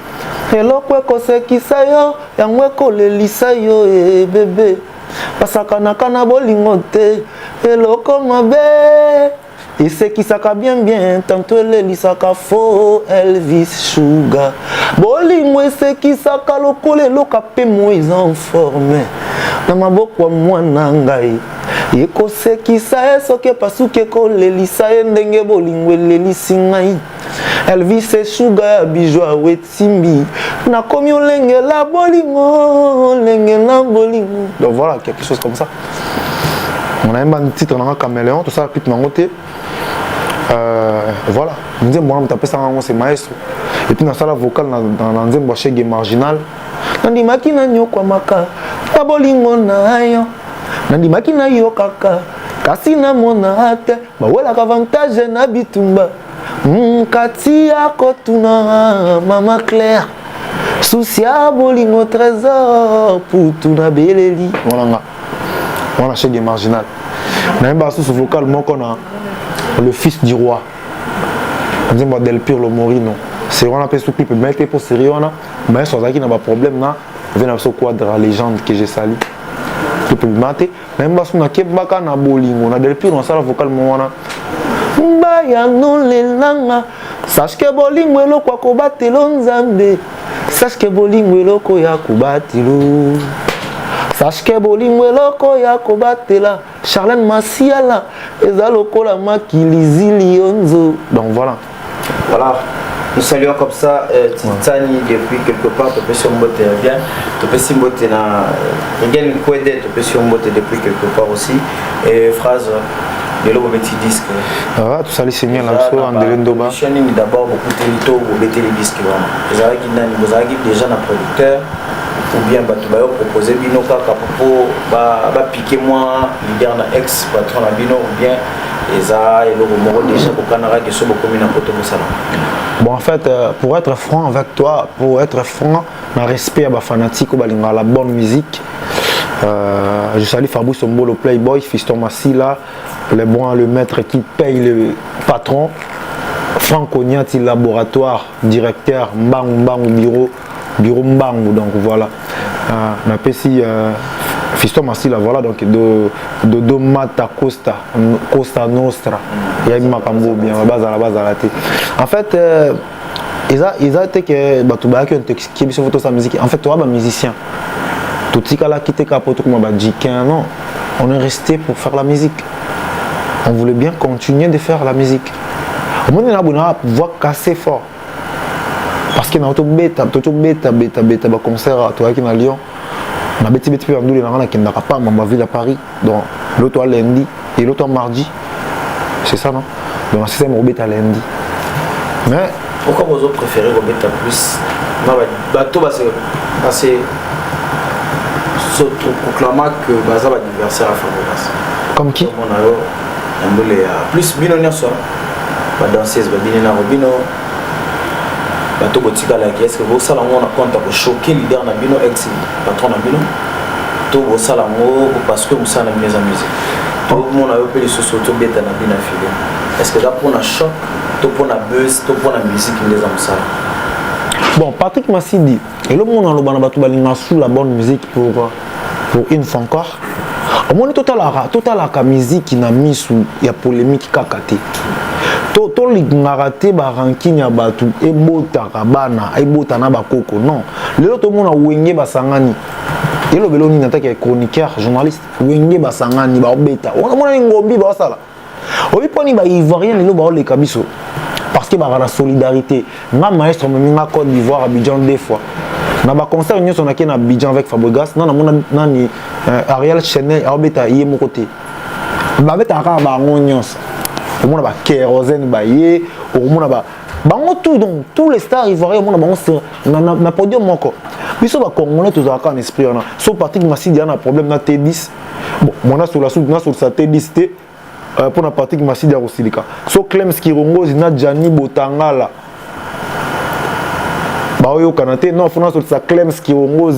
eloko ekosekisa yo yango ekolelisa yo bebe basakanaka na bolingo te eloko mabe esekisaka bien tanto elelisaka fo Elvis Sugar bolingo esekisaka lokola eloka mpe Moïse en forme na maboko ya mwana ngai ekosekisa soki epasuki ekolelisa ye ndenge bolingo elelisi ngai Elvis Sugar ya bijo awetimbi nakomi olengela bolingo olengela bolingo donc voilà quelque chose comme ça on a un titre dans un caméléon tout ça clip nango te voilà nzembo wana mutapesa ngango c'est maestro et puis nasala vocal dans nzembo shege marginal nandimaki na nyokwamaka ya bolingo na yo nandimaki na yo kaka kasi namona te bawelaka avantage na bitumba kati ya kotuna mama Claire susi ya bolingo trésor putuna beleli wana shege marginal nayemba susu vocal moko na le fils du roi nzembo Del Pire Morino c'est wana mpe sous clip mais te pour sérieux wana mais sozaki na ba problème na vena so quadre légende que j'ai sali clip mate même basu na kebaka na bolingo na Del Pire on sala vocal mo wana mbaya no lelanga sache que bolingo eloko akobatelo nzambe sache que bolingo eloko ya kubatelo sache que bolingo eloko ya kobatela Charlène Masiala eza lokola makilizili yonzo donc voilà nous saluons comme ça Titani depuis quelque part topé sur mbote bien topé si mbote na ngel kwede topé sur mbote depuis quelque part aussi et phrase de l'eau petit disque tout ça les signes là so andelendo ba chaîne d'abord beaucoup telito ou bete les disques vraiment ezalaki nani bozalaki déjà na producteur ou bien bato bayo proposer bino kaka popo ba piquer moi leader na ex patron na bino ou bien eza eloko moko déjà bokanaka ke so bokomi na poto bosala. Bon en fait pour être franc avec toi, pour être franc na respect à ba fanatique balinga la bonne musique je salue Fabrice Ombolo Playboy Fiston Massila le bon le maître qui paye le patron Franck Onyati laboratoire directeur Mbangu bureau Mbangu donc voilà on appelle ici Fiston Massila voilà donc de Mata Costa Nostra il y a une makambo bien base à la tête en fait ils a été que batuba qui est sur photo sa musique en fait toi ba musicien tout ce là qui était capote comme ba Jikin non on est resté pour faire la musique on voulait bien continuer de faire la musique au moins on a besoin voix casser fort parce que na to beta ba concert à toi qui na Lyon na beti pe ndule na kenda pas ma ville à Paris donc l'autre lundi et l'autre mardi c'est ça non donc c'est mon beta lundi mais pourquoi vous autres préférez Robeta plus bateau c'est proclamant que baza ba anniversaire à Fabregas comme qui on a plus bino nyonso ba danseuse ba bino na Robino bato botika la est-ce que vous sala ngona compte pour choquer leader na bino ex patron na bino to bo sala ngo parce que musana mes amis tout le monde a eu les sociaux to beta na bina filé est-ce que là pour un choc to pour un buzz to pour la musique les amsala bon Patrick Massidi et le monde en bato balinga sous la bonne musique pour une fois encore au moins total la musique qui n'a mis sous il y a polémique kakate to lingaraté ba ranking ya batu ebotaka bana ebotana bakoko non lelo to mona wenge basangani elo beloni nataka ya chroniqueur journaliste wenge basangani ba obeta on mona ngombi ba sala obi poni ba ivoirien lelo ba le kabiso parce que ba la solidarité nga maestro meminga Côte d'Ivoire Abidjan deux fois na ba concert nyonso na kena Abidjan avec Fabregas non na mona nani Ariel Cheney a obeta yé mon côté ba beta ka ba ngonyos au monde ba kérosène ba yé au monde ba bango tout donc tous les stars ivoiriens au monde bango na podium moko biso ba congolais tous aka en esprit on a so Patrick Massidi a un problème na T10 bon mona sur la soupe na sur sa T10 té pour la partie qui m'a dit Rosilika. So Clems Kirongo, zina Gianni Botangala. Bah oui, au Canada, non, faut que ça Clems Kirongo,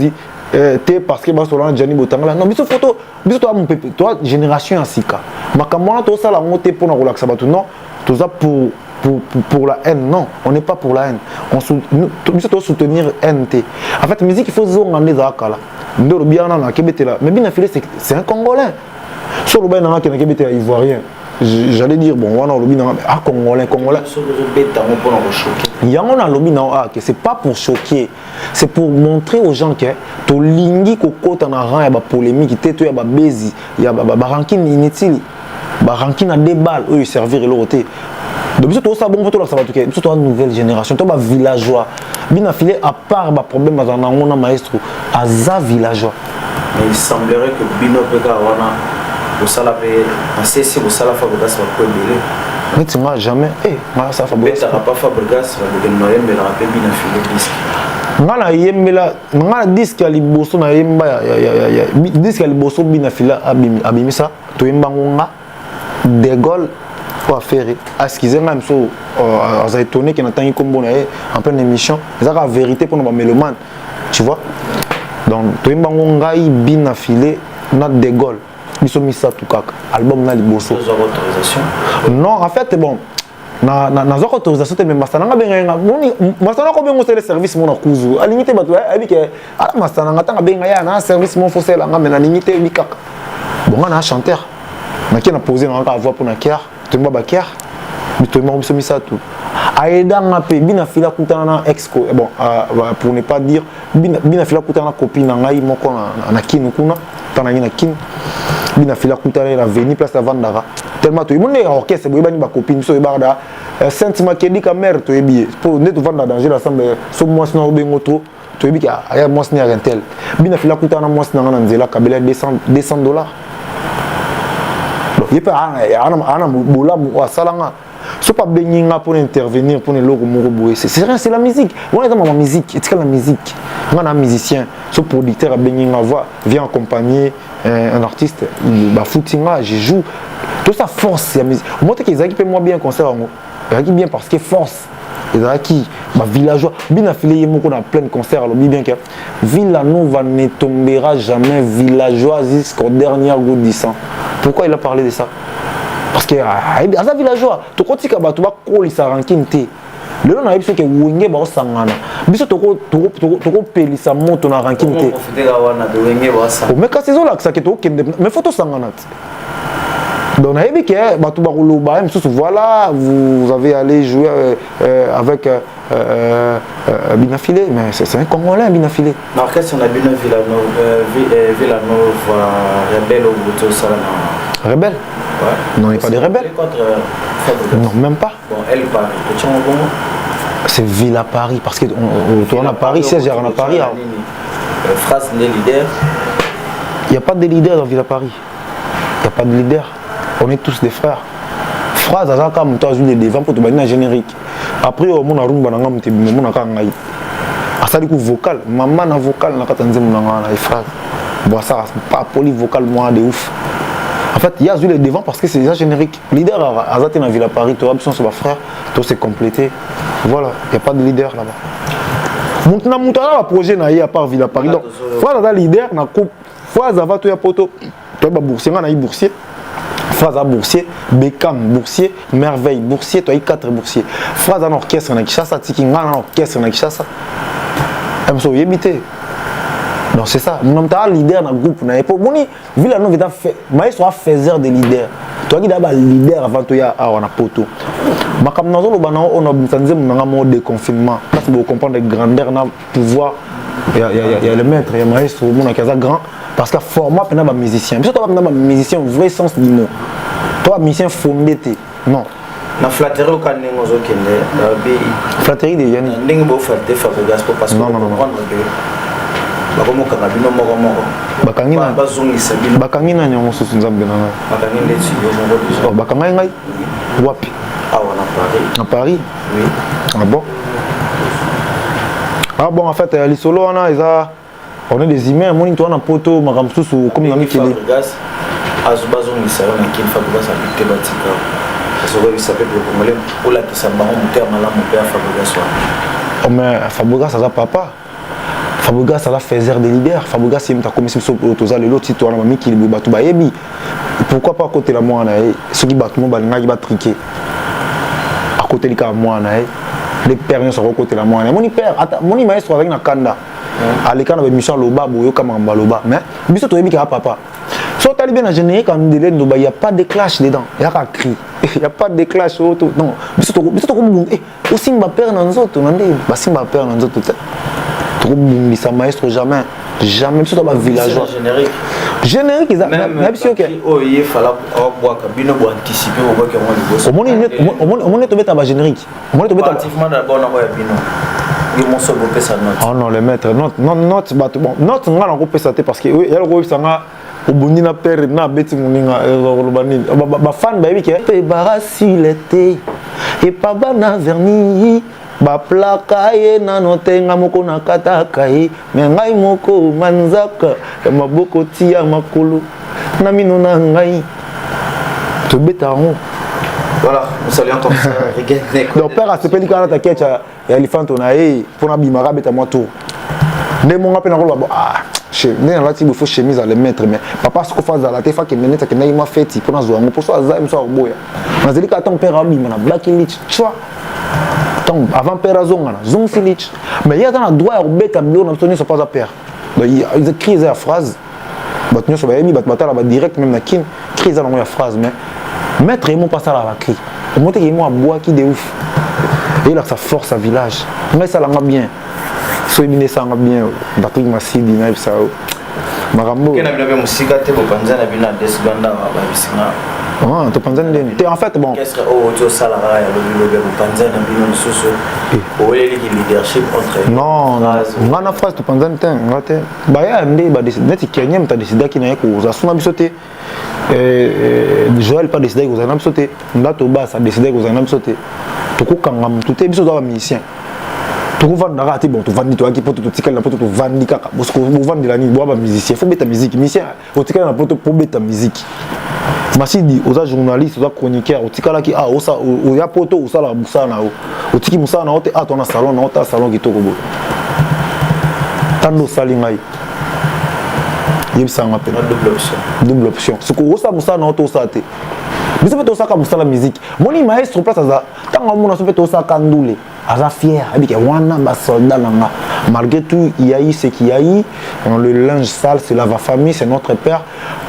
parce que bah sur Gianni Botangala. Non, mais ce photo, toi mon pépé, toi génération Asika. Ma camarade, tout ça la montée pour nous relaxer, non, tout ça pour la haine, non, on n'est pas pour la haine. On doit soutenir NT. En fait, la musique, il faut se rendre des akala. Mais bien affilé, c'est un Congolais. Sur le bain, il y a Ivoirien. J'allais dire, bon, on a le Congolais. Il y a un lobby, c'est pas pour choquer, c'est pour montrer aux gens que tu lingi koko tanara, il y a polémique, il y a baiser, il y a ranking inutile, ranking à des balles, eux ils servir et l'autre. Donc, tout ça, bon, ça va tout cas. Surtout la nouvelle génération, tout le villageois. Bien affilé, à part le problème, on a maestro, à za villageois. Mais il semblerait que Bino Pega au salafé, en CC, au salafa, au gas, va belé. Mais tu m'as jamais. Ça fait mais tu n'as pas Fabregas, va de Noël, mais la rappel bien affilé disque. Ngana yembela ngana disque ali boso na yemba ya disque ali boso bien affilé abimisa to yemba ngonga de Gaulle. Pour faire excusez même so a étonné qu'il n'entend comme bon en pleine émission c'est la vérité pour nos mélomanes tu vois donc to imbango ngai bin affilé na de Gaulle biso misa tout kaka album na liboso autorisation non en fait bon na autorisation mais masana benga moni masana ko bengo c'est le service mon akuzu à limite bato abi ke ala masana ngata benga ya na service mon faut la ngame na limite bi kaka bon na chanteur na qui na poser na voix pour na kiar tu m'as bakiar mais tu m'as mis ça tout aida ngape bina fila kutana exco bon pour ne pas dire bina fila kutana copine ngai moko na kinu kuna tana na kin bina fila kutana na veni place la Vandara tellement tu monde orchestre boy bani ba copine so barda Sainte Makedi ka mère to ebié pour net vendre danger l'ensemble so moi sinon bengo trop to ebi ka aya moi ni rentel bina fila kutana moi na nzela kabela $200 il n'y a pas de salanga. Ce n'est pas béninga pour intervenir, pour les logos moroboué. C'est rien, c'est la musique. On est dans la musique, c'est la musique. On a un musicien, ce producteur à béninga vient accompagner un artiste. Bah footinga, je joue. Tout ça force la musique. Moi, tu sais qu'ils moi bien concert, ils bien parce que force. Les qui, bah villageois, bien affilié, moi qu'on a plein de concerts, alors bien que Villanova ne tombera jamais villageois jusqu'au dernier goût du sang. Pourquoi il a parlé de ça? Parce que à villageois, tu crois que tu vas coller sa ranking t. Le nom a dit que Wenge va sangana. Biso tu peli sa monte na ranking t. Mais quand c'est là que ça qui est mais faut tout sangana. Donc, voilà, vous avez allé jouer avec Binafilé, mais c'est un Congolais, Binafilé. L'orchestre, on a Villanova, Rebelle au Bouto Salama. Rebelle? Ouais. Non, il n'y a pas de rebelles. Non, même pas. Bon, elle parle. C'est Ville à Paris, parce qu'on tourne à Paris, 16 heures à Paris. Phrase les leaders. Il n'y a pas de leader dans Ville à Paris. Il n'y a pas de leader. On est tous des frères. Phrase à Zaka, on a des devants pour te bannir un générique. Après, on a rumba, on a un ça du coup vocal. Maman a vocal, on a une phrase. Bon, ça, pas polyvocal, moi, de ouf. En fait, il y a eu les devants parce que c'est déjà générique. Leader à Zate dans la ville à Paris, tu as besoin de son frère, tout s'est complété. Voilà, il n'y a pas de leader là-bas. Maintenant, mon projet n'a pas à part ville à Paris. Donc, phrase à leader, na coupe. Phrase à tu as poto. Tu as boursier, on a eu boursier. Phrase à boursier, Beckham boursier, Merveille boursier, tu as eu 4 boursiers. Phrase à orchestre, on a Kishasa, Tiki, on a orchestre, on a Kishasa. MSO, yébité. Donc c'est ça. Mon homme leader dans le groupe. Boni, Villanova est fait. Maestro a faiseur de leader. Toi qui d'abord leader avant toi à on a poto. Mais comme nous on a besoin de mode de confinement. Là pour comprendre les grandeurs na pouvoir. Il y a le maître, il y a maestro, mon qui est grand parce que format pendant musicien. Puis toi pendant musicien au vrai sens du mot. Toi musicien fondé non. Na flatterie au can n'engozo kende. Flatterie de Yanni. N'engo beau faire des Fabregas pour parce que non. Bakomo kabino moko. Bakangi na nyongo susu nzambe na. Bakangi ndeti yo moko. Bakangi ngai. Wapi? Ah on a Paris. À Paris? Oui. Ah bon? Ah bon en fait les solos on est des humains, mon toi na poto makam susu comme na mikili. azobazongisa wana kini Fabregas abite batika azobabisa pe congolais olakisa bango moteur malamu mpe ya Fabregas wana. Mais Fabregas aza papa, Fabregas aza faiseur de leader, Fabregas yemta komisi biso toza lelo titre wana mamikili boye bato bayebi. Pourquoi pas côté la mwana soki bato mo balingaki batriquer à côté lika mwana les pères nyonso côté la mwana moni père moni maestro avec na kanda aleka na émission loba boyo kama mbaloba mais biso toyebi ka papa so tali bien na générique en délai ndoba y a pas de clash dedans y a pas cri y a pas de clash auto non biso to ko aussi mba père na nzoto nande basimba père na nzoto to ko mbisa maestro jamais biso to ba villageois générique ils même si OK oh il fallait boire cabine pour anticiper au bois que on monte to beta ba générique on monte to beta pratiquement d'abord na boya bino il mon so bopé sa note. Oh non les maîtres note bato bon note nga na ko pesa te parce que il y a le ko sanga obundi na père na beti muninga lobani ba fan ba yiki pe barasi l'été et pas bana verni ba plaka ye na notenga moko na kataka ye me ngai moko manzaka ya maboko tia makolo na mino na ngai to beta ngo. Voilà, nous saluons comme ça. Donc père a sepeli kana ta kecha ya elefanto na pour na bimara beta moi tour. Ne mon appel na ko ah chez ne na ti faut chemise à les mettre mais papa ce qu'on fait à la tefa que meneta que na ima feti pour na zo ngo pour so azaim so boya. Na zeli ka ton père abi na black lich tu vois. Donc avant père azongana zong filich mais il y a dans droit au beta bio na sonner so pas à père. Donc ils écrivent la phrase bat nyo so ba yemi bat batala ba direct même na kin crise dans la phrase mais maître et mon pas ça la cri au monter qui moi bois qui de ouf et il a sa force à village mais ça l'a bien so ibine ça nga bien Patrick Masidi na ça marambo kena bino musika te bopanza na bino desbanda ba bisina ah to panza ndeni en fait bon qu'est-ce que auto salara ya lobi bopanza na bino mususu oleli ki leadership entre non ngana phrase to panza nten ngate ba ya ndi ba décider ti Kenya mta décider ki na yako za suna biso te Joël pas décidé que vous allez sauter ndato bas a décidé que vous allez sauter to ko kanga mtu te biso za musicien to ko vanda rati bon to vandi to aki poto to tikala na poto to vandi kaka parce que vous vandi la ni bo ba musicien faut beta musique musicien o tikala na poto pour beta musique Masidi oza journaliste oza chroniqueur o tikala ki ah osa o ya poto o sala busa na o tiki musa na ote ah to na salon na ota salon ki to ko bo tando salingai yebisanga pe double option ce ko osa musa na oto osate biso pe to saka musa la musique moni maestro place aza tanga mona so pe to saka ndule aza fier abike wana ba soldat nanga malgré tout il y a eu ce qu'il y a eu le linge sale c'est la famille c'est notre père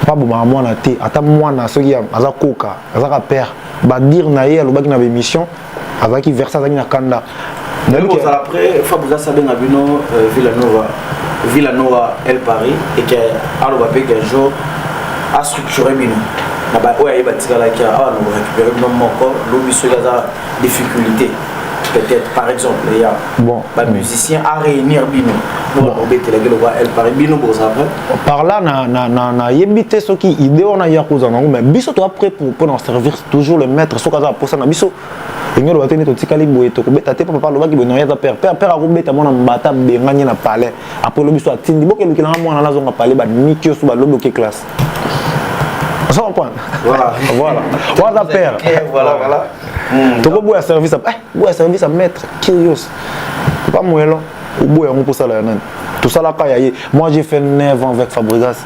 pas bon mwana te ata mwana so ki aza koka aza ka père ba dire na ye alobaki na émission aza ki versa aza ki na kanda après Fabregas Sabenga bino Villanova El Paris et que alors va un jour a structuré bino na ba oya batika la kia ah nous récupérer non moko lobi sur la difficulté peut-être par exemple il y a bon ba musicien à réunir bino bon obete la gelo El Paris bino pour ça par là na yebite soki idée on a ya koza nango mais biso to après pour en servir toujours le maître soka pour ça na biso ngelo bateni to tikali boye to kobeta te papa lobaki boye na ya père a kobeta mona mbata bengani na palais après lobi so atindi boke lukina mwana na zonga palais ba mikio so ba lobi ke classe ça comprend voilà père voilà to ko boya service à maître curious pas moelo ou boya ngo pour ça là nan tout ça là ka ya moi j'ai fait 9 ans avec Fabregas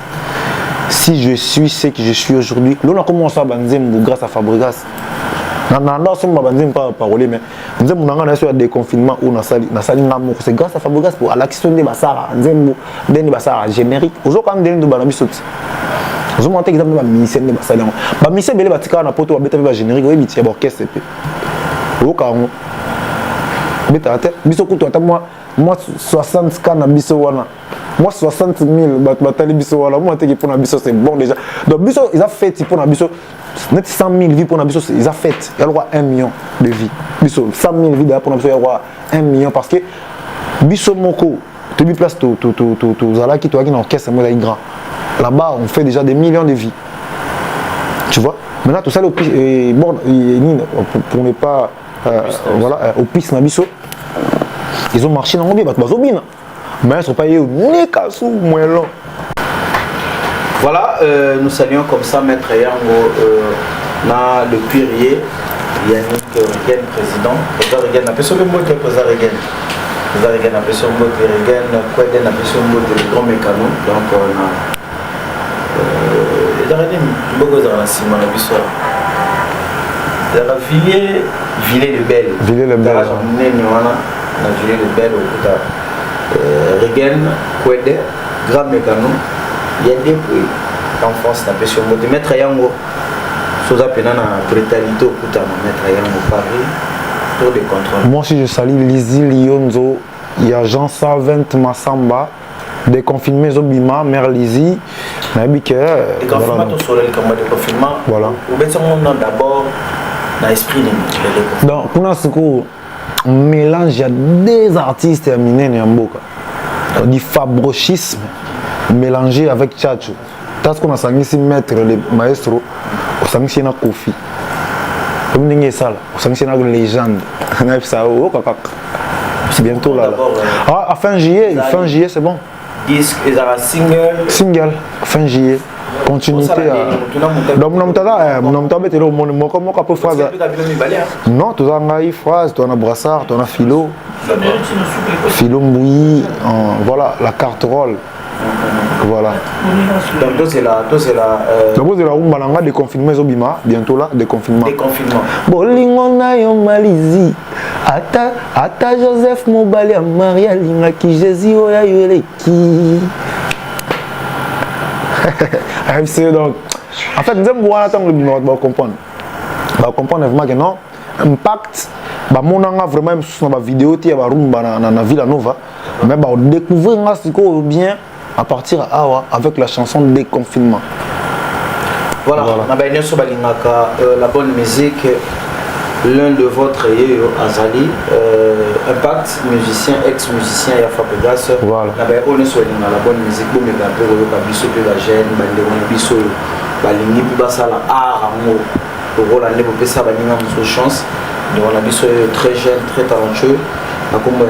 si je suis ce que je suis aujourd'hui là on a commencé à banzembo grâce à Fabregas non sommes pas parler mais nous avons un sur déconfinement où c'est grâce à Fabregas pour à l'action de Bassara nzembo deni Bassara générique aujourd'hui quand deni do banabisoti vous montez exemple ba musicien de Bassara ba musicien belé batika na poto ba beta ba générique oui bitia ba orchestre pe o kango beta ate biso kuto ata moi 60 cas na biso wana moi 60 000 batali biso wana moi teki pour na biso c'est bon déjà donc biso ils a fait pour na biso net 100 000 vies pour na biso ils a fait il y a droit 1 million de vies biso 100 000 vies pour na biso il y a droit 1 million parce que biso moko tu bi place to zala ki to aki na orchestre moi grand là-bas on fait déjà des millions de vies tu vois maintenant tout ça le bon pour ne pas voilà au piste na biso ils ont marché dans le bien bazobina mais ils sont pas eu ni kasu moelon Voilà, nous saluons comme ça Maître Yango, le cuirier, Yannick Regen, président. Président Regen, on appelle ça le mot de président Regen. Président Regen, on appelle ça le mot de Regen, Kweden, on appelle ça le mot de grand mécano. Donc on a. Les derniers, beaucoup de racisme, on a vu ça. Villiers le Bel. Villiers le Bel. On a Villiers le Bel au Kouta. Regen, Kweden, grand mécano. Il y a des pays en France, on a sur le mot de Maître Yango. Sosa Penana, Brétalito, Kouta, Maître Yango, Paris. Tour de contrôle. Moi aussi je salue Lizzy Lionzo, il y a Jean Savent Massamba, des confinés Zobima, Mère Lizzy. Des confinements sur le confinement. Voilà. Vous mettez mon nom d'abord dans l'esprit de donc, pour nous, on mélange, il y a des artistes terminés Nyamboka. On dit fabrochisme mélangé avec Tchatcho. T'as ce qu'on a sangé ici, maître, le maestro, on sangé ici na Kofi. Comme n'est-ce ça, on sangé ici na une légende. On a fait ça, oh, kaka. C'est bientôt là. Ah, à fin juillet, c'est bon. Disque, ils ont un single. Single, fin juillet. Continuité. Donc, mon phrase. Non, tu as une phrase, tu as un brassard, tu as un philo. Philo Mbouyi, voilà, la carte roll. Voilà. Donc, c'est la. Donc, c'est la Umbalanga, déconfinement, Zobima, bientôt là, déconfinement. Déconfinement. Bolingona yo Malizi. Ata Joseph Mobali à Maria Linga qui Jésus oya yoleki. Donc, en fait, nous avons comprendre. On va comprendre vraiment que non, impact, mon vraiment sur la vidéo, il y a la Villanova, mais on découvrir bien à partir avec la chanson Déconfinement. Voilà, on a bien sûr la bonne musique. L'un de votre Azali, Impact, musicien, ex-musicien et Fabrigas. Voilà. On est sur la bonne musique, pour me garder, Bisso, la gêne, Bisso, Balingi, Basala, Aramo, le rôle à l'époque, ça va nous chance. Donc on a Bisso très jeune, très talentueux. On a comme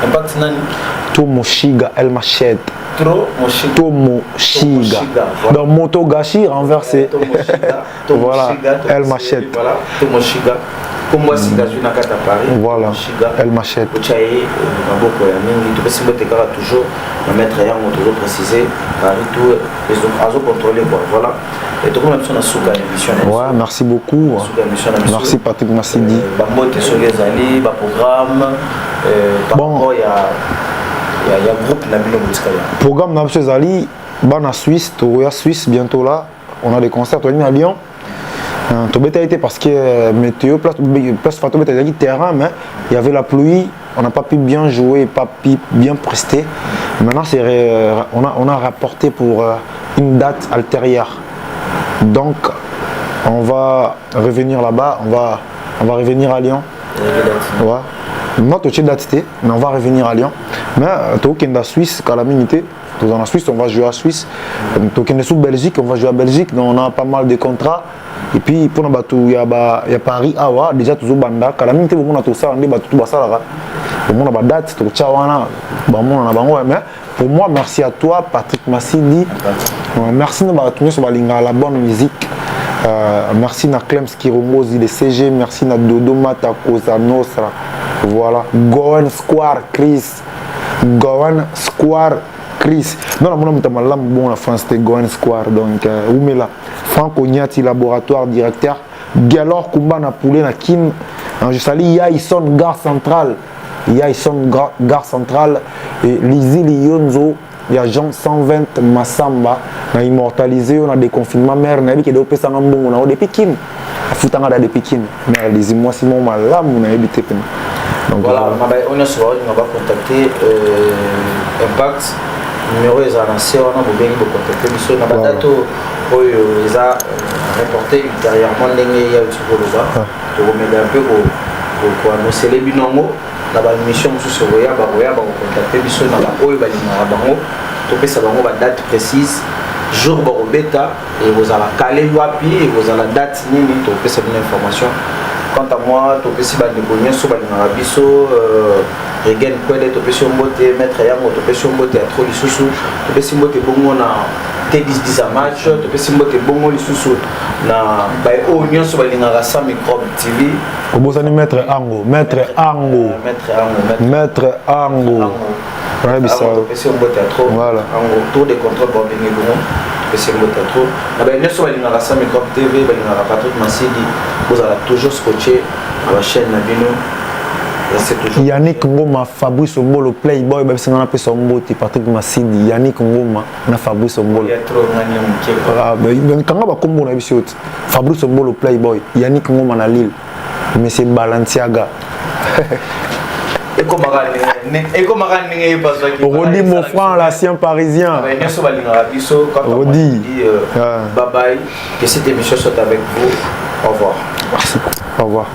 Impact, Nani. Tomoshiga, El Machette. Tomoshiga. Donc Motogashi renversé. Voilà, El Machette. Voilà, Tomoshiga. Comme moi, si je suis à Paris. Voilà, El Machette. Toujours, le maître ayant toujours précisé, Paris, tout, les autres contrôlés. Voilà. Et tout le monde a souka l'émission. Ouais, merci beaucoup. Merci Patrick Massidi. Bon, il y a un groupe Le programme Namsé Zali, en Suisse, Suisse bientôt là. On a des concerts à Lyon. Tout a été parce que météo, place Fatou était terrain, mais il y avait la pluie. On n'a pas pu bien jouer, pas pu bien prester. Maintenant, on a rapporté pour une date ultérieure. Donc, on va revenir là-bas. On va revenir à Lyon. Ouais. Notre date, mais on va revenir à Lyon. Mais tout qui est en Suisse, quand la minute, dans la Suisse, on va jouer à Suisse. Tout qui est sous Belgique, on va jouer à Belgique. Donc on a pas mal de contrats. Et puis pour nous, il y a Paris, Awa, déjà toujours Banda. Quand la minute, on a tout ça, on a tout ça là. On a une date, tout ça, mais pour moi, merci à toi, Patrick Massidi. Merci de m'avoir tenu sur la bonne musique. Merci à Clems Kirongozi de CG. Merci à Dodo Mata Cosa Nostra. Voilà, Gohan Square Chris. Gohan Square Chris. Non, mon nom est bon en France, c'était Gohan Square. Donc, où est là? Franck Ognati, laboratoire directeur. Galor Kumba na Poulé na Kim. Je salue Yaïson, gare centrale. Yaïson, gare centrale. Et Lizzy Lionzo. Il y a Jean 120 Massamba. On a immortalisé, on a des confinements. Mère, on a dit qu'il y a des personnes qui ont des Pékin. Foutanga des Pékin. Mère, Lizzy-moi, si mon malam, on a habité. Donc voilà, on va contacter Impact. Numéro est annoncé, on a bien contacter monsieur Nabatato. Ils ont reporté ultérieurement l'ennemi pour le bas. Pour remettre un peu pour annoncer les binômes. La mission sur Roya, on contacter monsieur Nabatato. Il va y date précise. Jour bêta et vous allez caler wapi et vous allez date nini pour faire cette information. Quant à moi, tu peux si bandebonia sur Balingarabiso, Regen Kwede, tu peux si mbote, Maître Yango, tu peux si mbote à trop lisusu, tu peux si mbote bongo na T10 à match, tu peux si mbote bongo lisusu na bay oignon sur Balingarasa microbe TV. Comment ça Maître Ango, Maître Ango, Maître Ango. Ouais, mais ça. Tu peux si mbote à trop. Voilà. Ango, tour de contrôle pour venir bon. C'est un trop. Nous sommes à la Microbe TV, à Patrick Massidi, vous allez toujours scotché à la chaîne Nabino. Yannick Ngoma, Fabrice Ombolo, Playboy, c'est un peu son mot, Patrick Massidi, Yannick Ngoma, na Fabrice Ombolo. Il y a trop de quand on va comme on a vu Fabrice Ombolo, Playboy, Yannick Ngoma na Lille, Monsieur Balenciaga. Et comment Rodi mon frère, l'ancien parisien. Rodi, bye bye. Que cette émission soit avec vous. Au revoir. Merci. Au revoir.